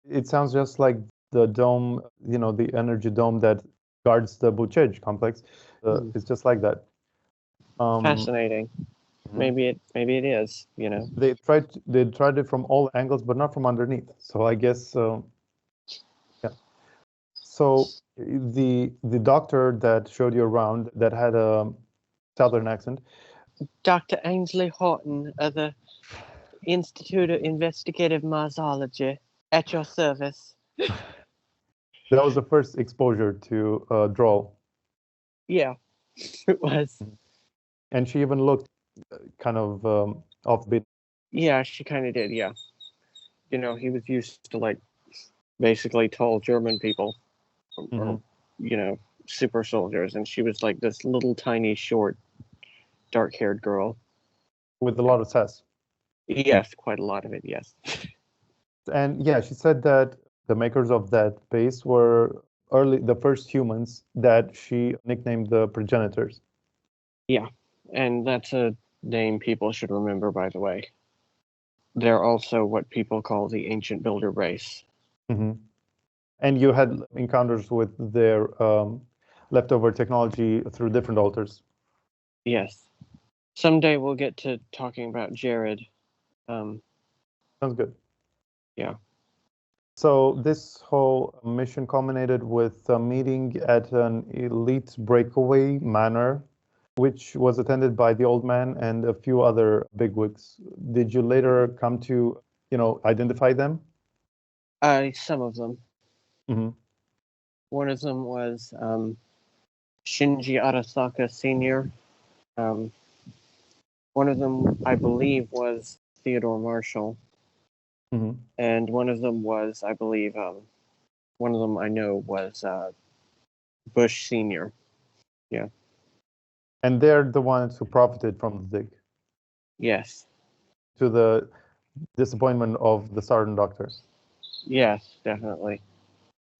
It sounds just like the dome, the energy dome that guards the Buchej complex. Hmm. It's just like that. Um, Fascinating. mhm. Maybe it is. They tried it from all angles, but not from underneath. So I guess, yeah. So the doctor that showed you around that had a southern accent, Dr. Ainsley Horton of the Institute of Investigative Marsology at your service. that was the first exposure to drawl. Yeah, it was. And she even looked kind of offbeat. Yeah, she kind of did. Yeah, he was used to like basically tall German people, Hmm. or super soldiers, and she was like this little tiny short dark-haired girl. With a lot of sass. Yes, quite a lot of it. Yes. And yeah, she said that the makers of that base were the first humans that she nicknamed the progenitors. Yeah, and that's a name people should remember. By the way, they're also what people call the ancient builder race. Hmm. And you had encounters with their leftover technology through different altars. Yes. Someday we'll get to talking about Jared. Um, Sounds good. yeah. So this whole mission culminated with a meeting at an elite breakaway manor, which was attended by the old man and a few other bigwigs. Did you later come to, identify them? Some of them. Hmm. One of them was Shinji Arasaka Sr. Um, one of them, I believe, was Theodore Marshall. Hmm. And one of them was, I believe, one of them I know was Bush Sr. Yeah. And they're the ones who profited from the dig. Yes. to the disappointment of the Sergeant Doctor. Yes, definitely.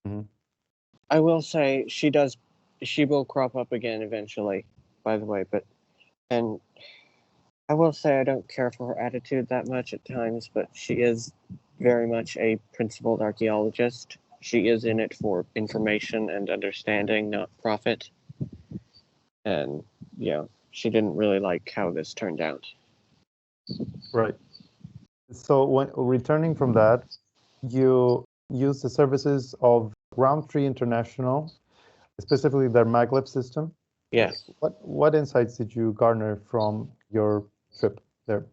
Mhm. I will say she will crop up again eventually, by the way, and I will say I don't care for her attitude that much at times, but she is very much a principled archaeologist. She is in it for information and understanding, not profit. And yeah, she didn't really like how this turned out. Right. So when returning from that, you use the services of Roundtree International, specifically their maglev system. Yes. What insights did you garner from your trip there?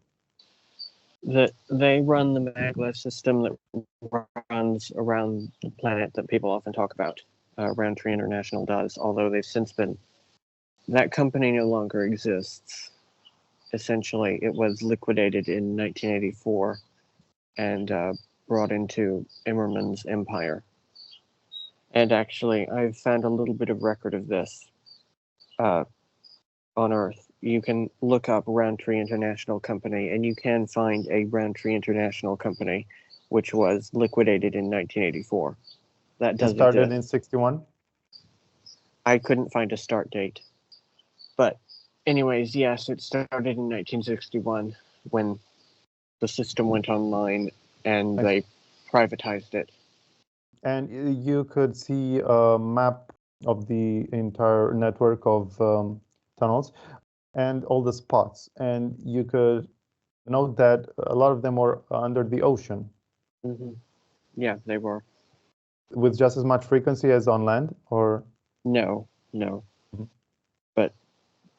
They run the maglev system that runs around the planet that people often talk about. Roundtree International does, although they've since been. That company no longer exists. Essentially, it was liquidated in 1984 and brought into Immerman's empire. And actually, I've found a little bit of record of this on Earth. You can look up Roundtree International Company, and you can find a Roundtree International Company, which was liquidated in 1984. That does It started exist. in 61? I couldn't find a start date. But anyways, yes, it started in 1961 when the system went online and they privatized it. And you could see a map of the entire network of tunnels and all the spots. And you could note that a lot of them were under the ocean. Mm-hmm. Yeah, they were. With just as much frequency as on land, or? No. Mhm. But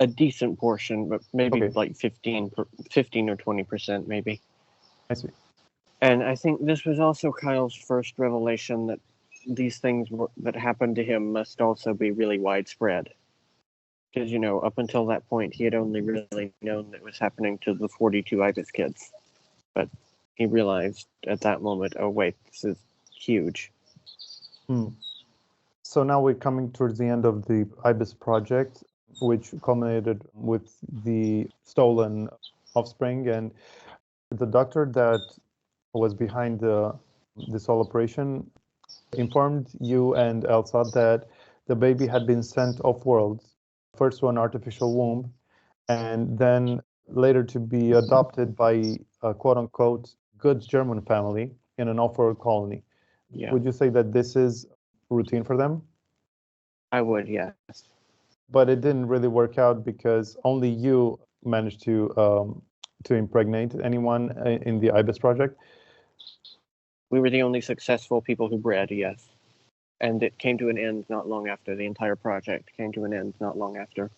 a decent portion, but maybe Okay. like 15 or 20%, maybe. I see. And I think this was also Kyle's first revelation that these things that happened to him must also be really widespread. Because, up until that point, he had only really known that it was happening to the 42 IBIS kids. But he realized at that moment, oh, wait, this is huge. So now we're coming towards the end of the IBIS project, which culminated with the stolen offspring. And the doctor that was behind this whole operation informed you and Elsa that the baby had been sent off-world, first to an artificial womb, and then later to be adopted by a quote-unquote good German family in an off-world colony. Yeah, Would you say that this is routine for them? I would, yes. But it didn't really work out because only you managed to impregnate anyone in the IBIS project. We were the only successful people who bred, yes. And it came to an end not long after. The entire project came to an end not long after.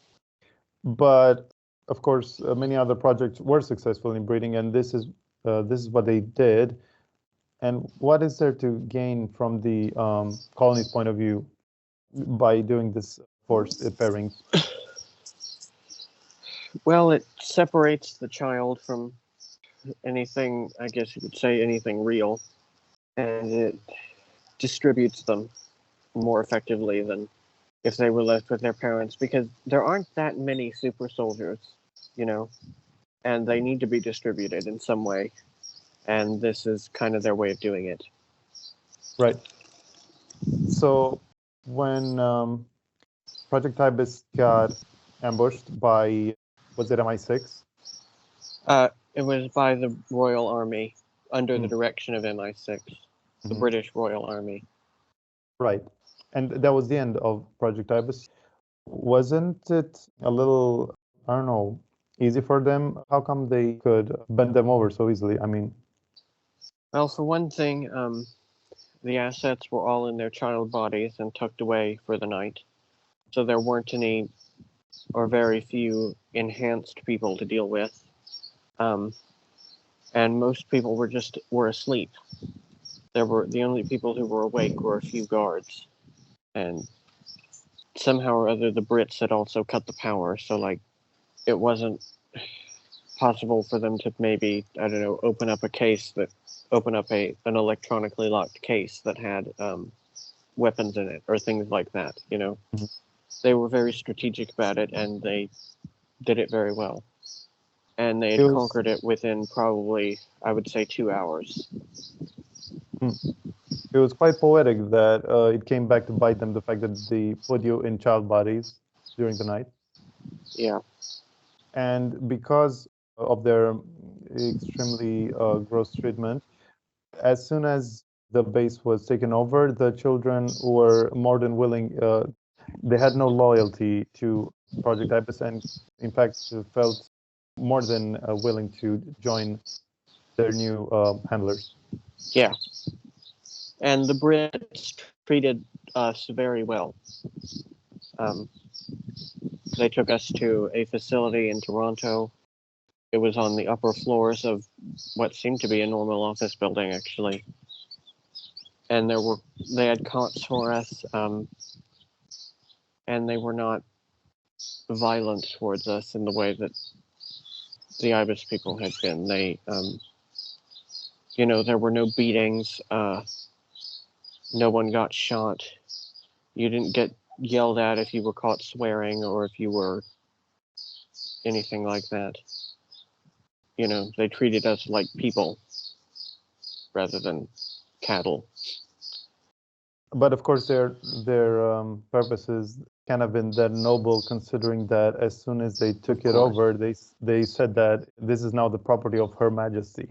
But of course, many other projects were successful in breeding, and this is what they did. And what is there to gain from the colony's point of view by doing this forced pairing? Well, it separates the child from anything, I guess you could say, anything real, and it distributes them more effectively than if they were left with their parents, because there aren't that many super soldiers, and they need to be distributed in some way, and this is kind of their way of doing it. Right. So when Project IBIS got ambushed by, was it MI6? It was by the Royal Army under the direction of MI6, the British Royal Army. Right. And that was the end of Project IBIS. Wasn't it a little, I don't know, easy for them? How come they could bend them over so easily? I mean, Well, for one thing, the assets were all in their child bodies and tucked away for the night. So there weren't any or very few enhanced people to deal with. And most people were asleep. The only people who were awake were a few guards. And somehow or other the Brits had also cut the power, so it wasn't possible for them to maybe, I don't know, open up an electronically locked case that had weapons in it or things like that. They were very strategic about it, and they did it very well. and they It had was, conquered it within probably, I would say, 2 hours. it was quite poetic that it came back to bite them, the fact that they put you in child bodies during the night. Yeah. And because of their extremely gross treatment, as soon as the base was taken over, the children were more than willing. They had no loyalty to Project IBIS, and in fact felt more than willing to join their new handlers. Yeah. And the Brits treated us very well. They took us to a facility in Toronto. It was on the upper floors of what seemed to be a normal office building, actually. And they had cots for us, and they were not violent towards us in the way that the IBIS people had been. They, there were no beatings. No one got shot. You didn't get yelled at if you were caught swearing or if you were anything like that. They treated us like people rather than cattle. But of course, their purposes kind of been that noble, considering that as soon as they took it over, they said that this is now the property of Her Majesty.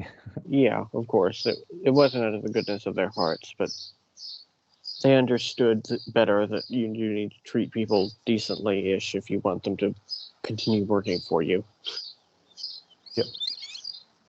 Yeah, of course. It wasn't out of the goodness of their hearts, but they understood better that you need to treat people decently-ish if you want them to continue working for you. Yep.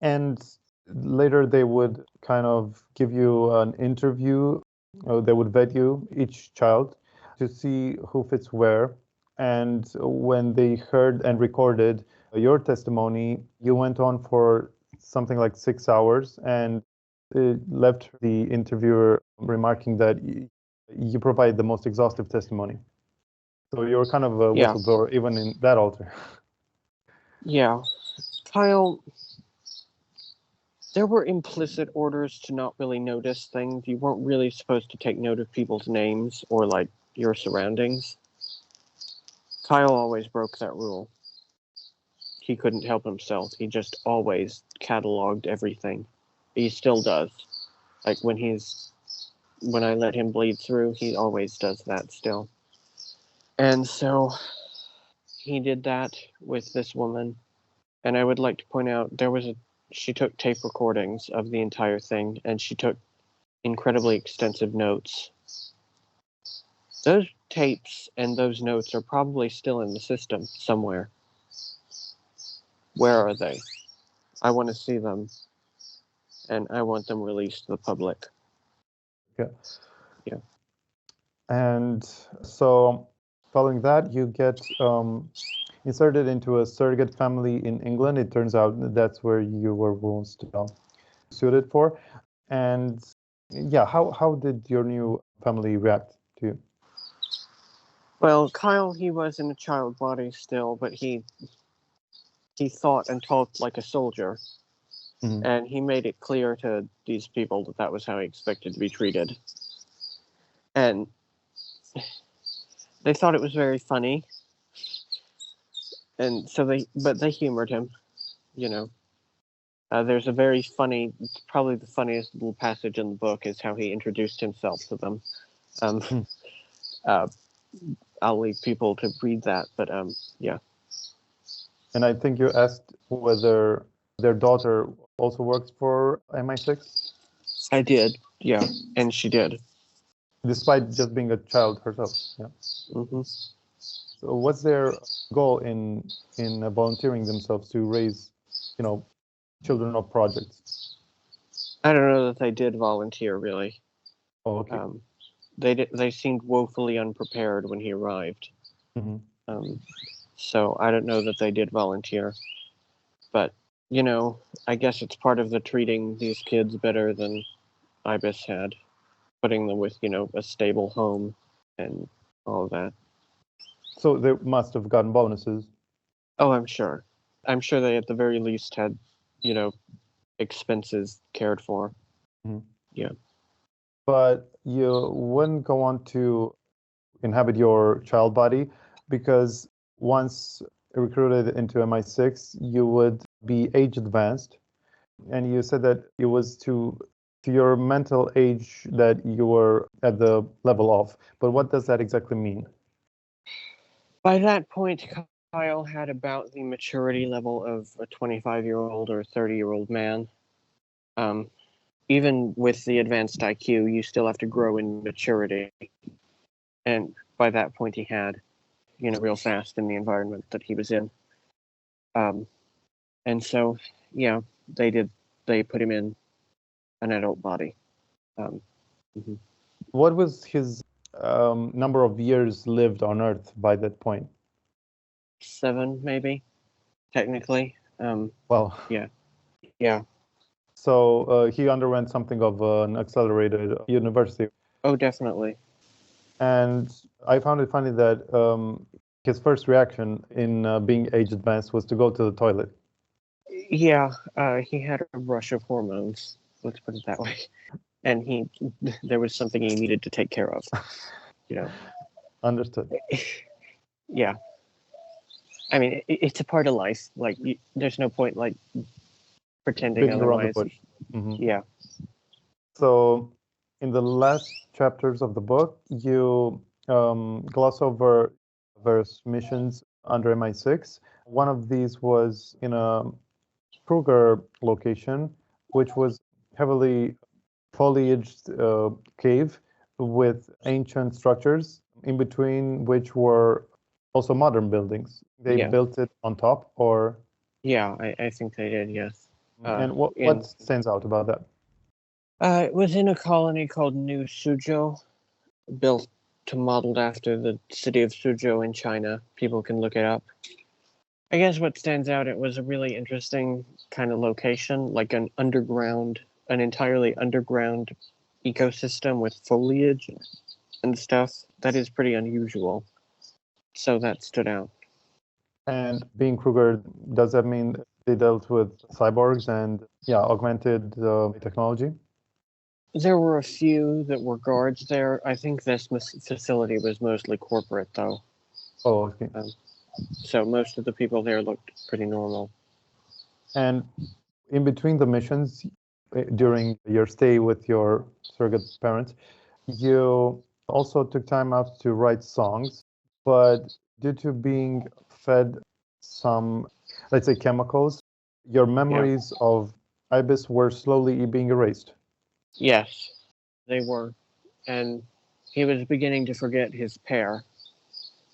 And later they would kind of give you an interview. They would vet you, each child, to see who fits where. And when they heard and recorded your testimony, you went on for something like 6 hours, and it left the interviewer remarking that you provide the most exhaustive testimony. So you're kind of a whistleblower, even in that altar. Yeah. Kyle, there were implicit orders to not really notice things. You weren't really supposed to take note of people's names or, your surroundings. Kyle always broke that rule. He couldn't help himself. He just always cataloged everything. He still does. When I let him bleed through, he always does that still. And so he did that with this woman. And I would like to point out she took tape recordings of the entire thing, and she took incredibly extensive notes. Those tapes and those notes are probably still in the system somewhere. Where are they? I want to see them, and I want them released to the public. Yeah. And so following that, you get inserted into a surrogate family in England. It turns out that's where you were most suited for. And yeah, how did your new family react to you? Well, Kyle, he was in a child body still, but he thought and talked like a soldier. Mm-hmm. And he made it clear to these people that was how he expected to be treated. And they thought it was very funny. And so they humored him, There's a very funny, probably the funniest little passage in the book is how he introduced himself to them. I'll leave people to read that, but yeah. And I think you asked whether their daughter also works for MI6? I did, yeah, and she did. Despite just being a child herself, yeah. Mm-hmm. So what's their goal in volunteering themselves to raise, children of projects? I don't know that they did volunteer, really. Oh, okay. They seemed woefully unprepared when he arrived. Mm-hmm. So I don't know that they did volunteer. But, I guess it's part of the treating these kids better than IBIS had, putting them with, a stable home and all of that. So they must have gotten bonuses. Oh, I'm sure. I'm sure they at the very least had, expenses cared for. Mm-hmm. Yeah. But you wouldn't go on to inhabit your child body, because once recruited into MI6, you would be age advanced, and you said that it was to your mental age that you were at the level of. But what does that exactly mean? By that point, Kyle had about the maturity level of a 25-year-old or 30-year-old man. Even with the advanced IQ, you still have to grow in maturity. And by that point, he had, real fast in the environment that he was in. And so, yeah, they put him in an adult body. Mm-hmm. What was his number of years lived on Earth by that point? 7, maybe, technically. Well, yeah. So he underwent something of an accelerated university. Oh, definitely. And I found it funny that his first reaction in being age advanced was to go to the toilet. Yeah, he had a rush of hormones, let's put it that way. And there was something he needed to take care of, Understood. Yeah. I mean, it's a part of life. Like, there's no point, pretending Beating around the otherwise. bush. Mm-hmm. Yeah. So in the last chapters of the book, you gloss over various missions under MI6. One of these was in a Kruger location, which was heavily foliaged cave with ancient structures, in between which were also modern buildings. They built it on top, or? Yeah, I think they did, yes. And what stands out about that? It was in a colony called New Suzhou, built modeled after the city of Suzhou in China. People can look it up. I guess what stands out, it was a really interesting kind of location, like an entirely underground ecosystem with foliage and stuff. That is pretty unusual. So that stood out. And being Kruger, does that mean they dealt with cyborgs and augmented technology? There were a few that were guards there. I think this facility was mostly corporate, though. Oh, okay. So most of the people there looked pretty normal. And in between the missions, during your stay with your surrogate parents, you also took time out to write songs, but due to being fed some, let's say, chemicals, your memories of IBIS were slowly being erased. Yes, they were. And he was beginning to forget his pair.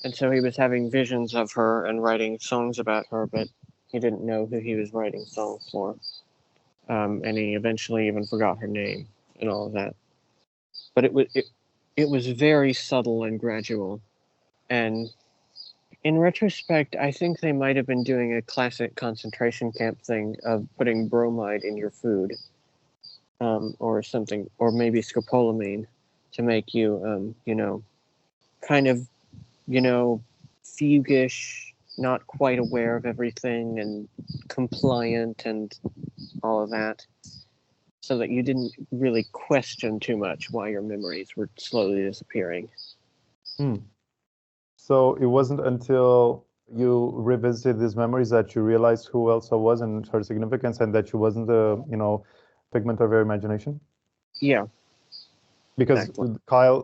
And so he was having visions of her and writing songs about her, but he didn't know who he was writing songs for. And he eventually even forgot her name and all of that. But it was very subtle and gradual. And in retrospect, I think they might have been doing a classic concentration camp thing of putting bromide in your food, or something, or maybe scopolamine to make you, kind of, fuguish, not quite aware of everything and compliant and all of that, so that you didn't really question too much why your memories were slowly disappearing. So it wasn't until you revisited these memories that you realized who Elsa was and her significance, and that she wasn't a figment of your imagination? Yeah. Because exactly.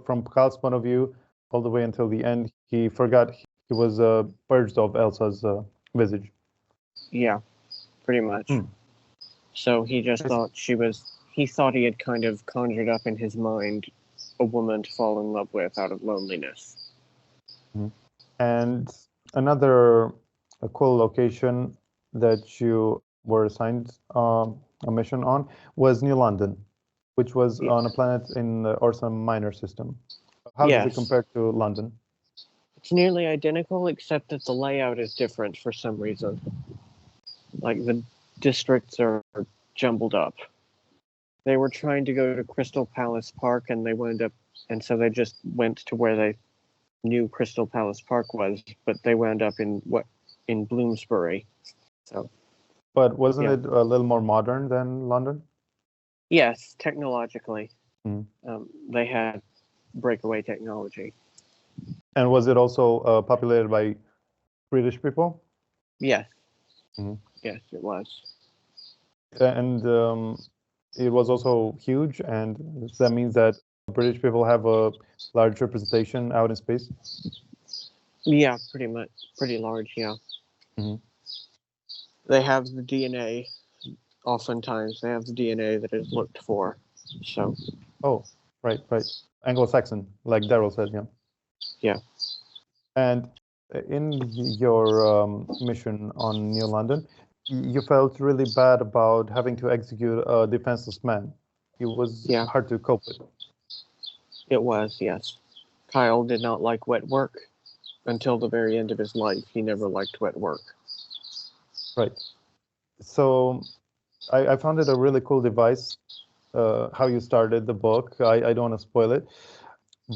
From Kyle's point of view, all the way until the end, he forgot he was purged of Elsa's visage. Yeah, pretty much. So he just thought he thought he had kind of conjured up in his mind a woman to fall in love with out of loneliness. And another cool location that you were assigned a mission on was New London, which was on a planet in the Ursa Minor system. How does it compare to London? It's nearly identical, except that the layout is different for some reason. Like, the districts are jumbled up. They were trying to go to Crystal Palace Park, and so they just went to where they knew Crystal Palace Park was, but they wound up in Bloomsbury. So. But wasn't it a little more modern than London? Yes, technologically. They had breakaway technology. And was it also populated by British people? Yes. Yes, it was. And it was also huge, and that means that British people have a large representation out in space. Yeah, pretty much. Pretty large, yeah. Mm-hmm. They have the DNA, oftentimes, they have the DNA that is looked for. So, Oh, right. Anglo-Saxon, like Daryl said, yeah. yeah. And in your mission on New London, you felt really bad about having to execute a defenseless man. It was Yeah. hard to cope with. It was, yes. Kyle did not like wet work until the very end of his life. He never liked wet work. Right. So I found it a really cool device, how you started the book. I don't want to spoil it,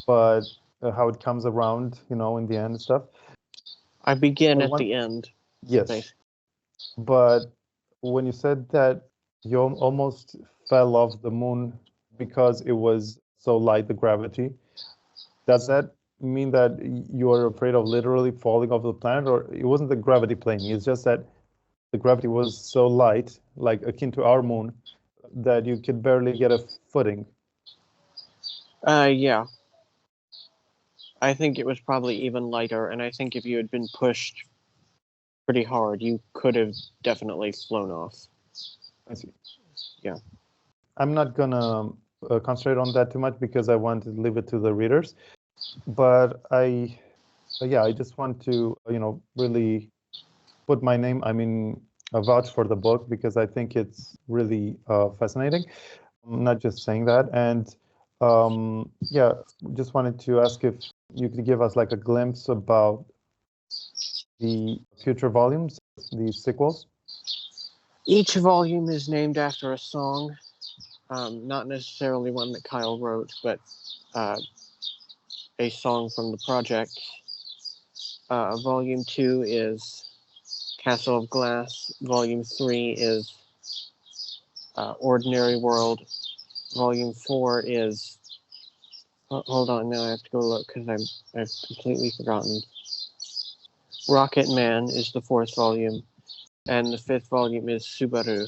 but how it comes around, in the end and stuff. I begin at the end. Yes. Basically. But when you said that you almost fell off the moon because it was so light, the gravity, does that mean that you are afraid of literally falling off the planet? Or it wasn't the gravity playing, it's just that the gravity was so light, like akin to our moon, that you could barely get a footing? Yeah. I think it was probably even lighter, and I think if you had been pushed pretty hard, you could have definitely flown off. I see. Yeah. I'm not gonna concentrate on that too much because I want to leave it to the readers. But I just want to, really put my name, vouch for the book because I think it's really fascinating. I'm not just saying that. And just wanted to ask if you could give us like a glimpse about the future volumes, the sequels. Each volume is named after a song, not necessarily one that Kyle wrote, but a song from the project. Volume 2 is Castle of Glass. Volume 3 is Ordinary World. Volume 4 is... hold on, now I have to go look because I've completely forgotten. Rocket Man is the 4th volume, and the 5th volume is Subaru,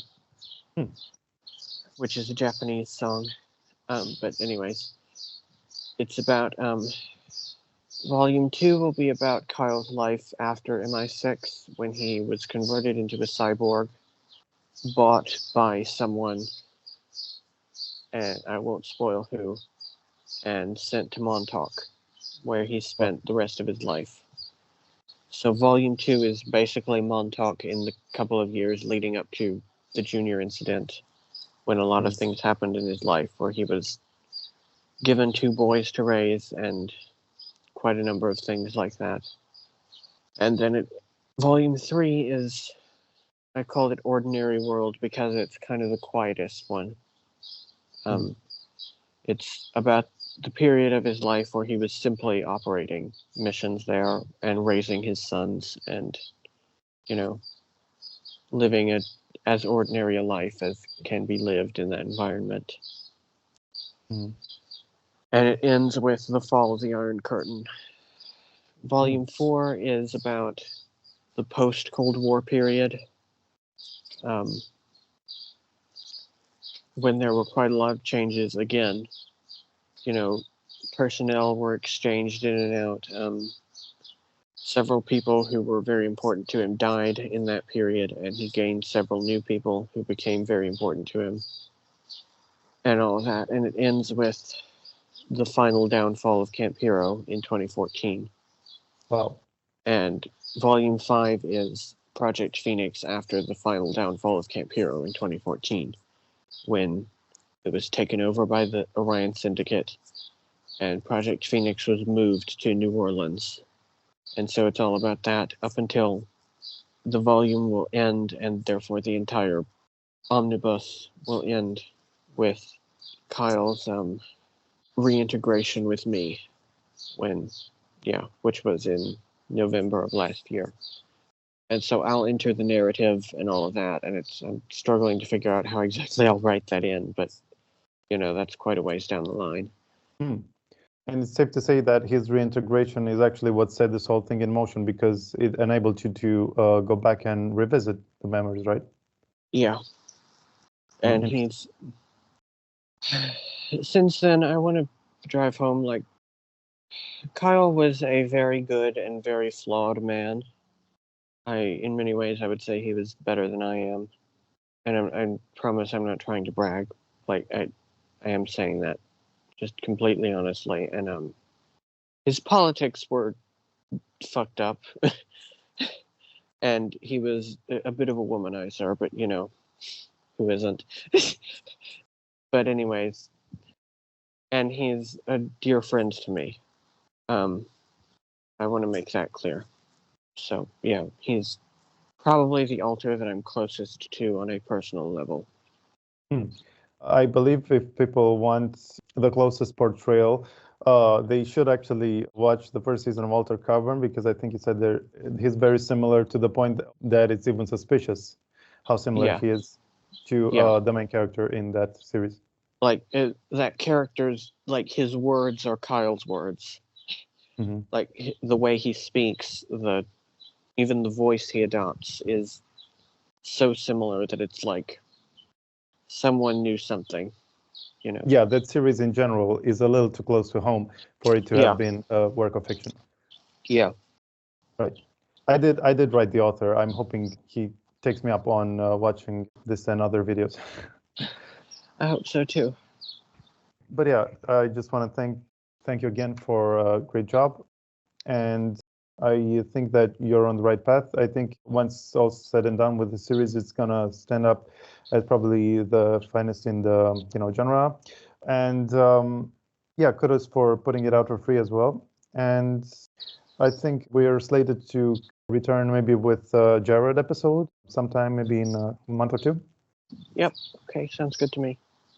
which is a Japanese song. But anyways, it's about... Volume 2 will be about Kyle's life after MI6, when he was converted into a cyborg, bought by someone, and I won't spoil who, and sent to Montauk, where he spent the rest of his life. So Volume 2 is basically Montauk in the couple of years leading up to the Junior incident, when a lot of things happened in his life, where he was given 2 boys to raise and quite a number of things like that. And then Volume 3 is, I called it Ordinary World because it's kind of the quietest one. It's about the period of his life where he was simply operating missions there and raising his sons and, living as ordinary a life as can be lived in that environment. And it ends with the fall of the Iron Curtain. Volume 4 is about the post-Cold War period, when there were quite a lot of changes again. Personnel were exchanged in and out. Several people who were very important to him died in that period, and he gained several new people who became very important to him, and all of that. And it ends with the final downfall of Camp Hero in 2014. Wow. And Volume 5 is Project Phoenix after the final downfall of Camp Hero in 2014, when it was taken over by the Orion Syndicate, and Project Phoenix was moved to New Orleans. And so it's all about that up until the volume will end, and therefore the entire omnibus will end with Kyle's reintegration with me, which was in November of last year. And so I'll enter the narrative and all of that, and I'm struggling to figure out how exactly I'll write that in, but that's quite a ways down the line. And it's safe to say that his reintegration is actually what set this whole thing in motion, because it enabled you to go back and revisit the memories, right? Yeah. And he's... Since then, I want to drive home. Like, Kyle was a very good and very flawed man. In many ways, I would say he was better than I am. And I promise I'm not trying to brag. Like, I am saying that just completely honestly. And his politics were fucked up. And he was a bit of a womanizer, but you know, who isn't? But anyways, and he's a dear friend to me. I want to make that clear. So yeah, he's probably the alter that I'm closest to on a personal level. I believe if people want the closest portrayal, they should actually watch the first season of Walter Cavern, because I think he said he's very similar, to the point that it's even suspicious how similar he is to the main character in that series. Like that character's, like, his words are Kyle's words. Mm-hmm. Like the way he speaks, even the voice he adopts is so similar that it's like someone knew something, you know. Yeah, that series in general is a little too close to home for it to have been a work of fiction. Yeah. Right. I did write the author. I'm hoping he takes me up on watching this and other videos. I hope so too. But yeah, I just want to thank you again for a great job, and I think that you're on the right path. I think once all said and done with the series, it's gonna stand up as probably the finest in the genre. And yeah, kudos for putting it out for free as well. And I think we are slated to return maybe with a Jared episode sometime, maybe in a month or two. Yep. Okay, sounds good to me.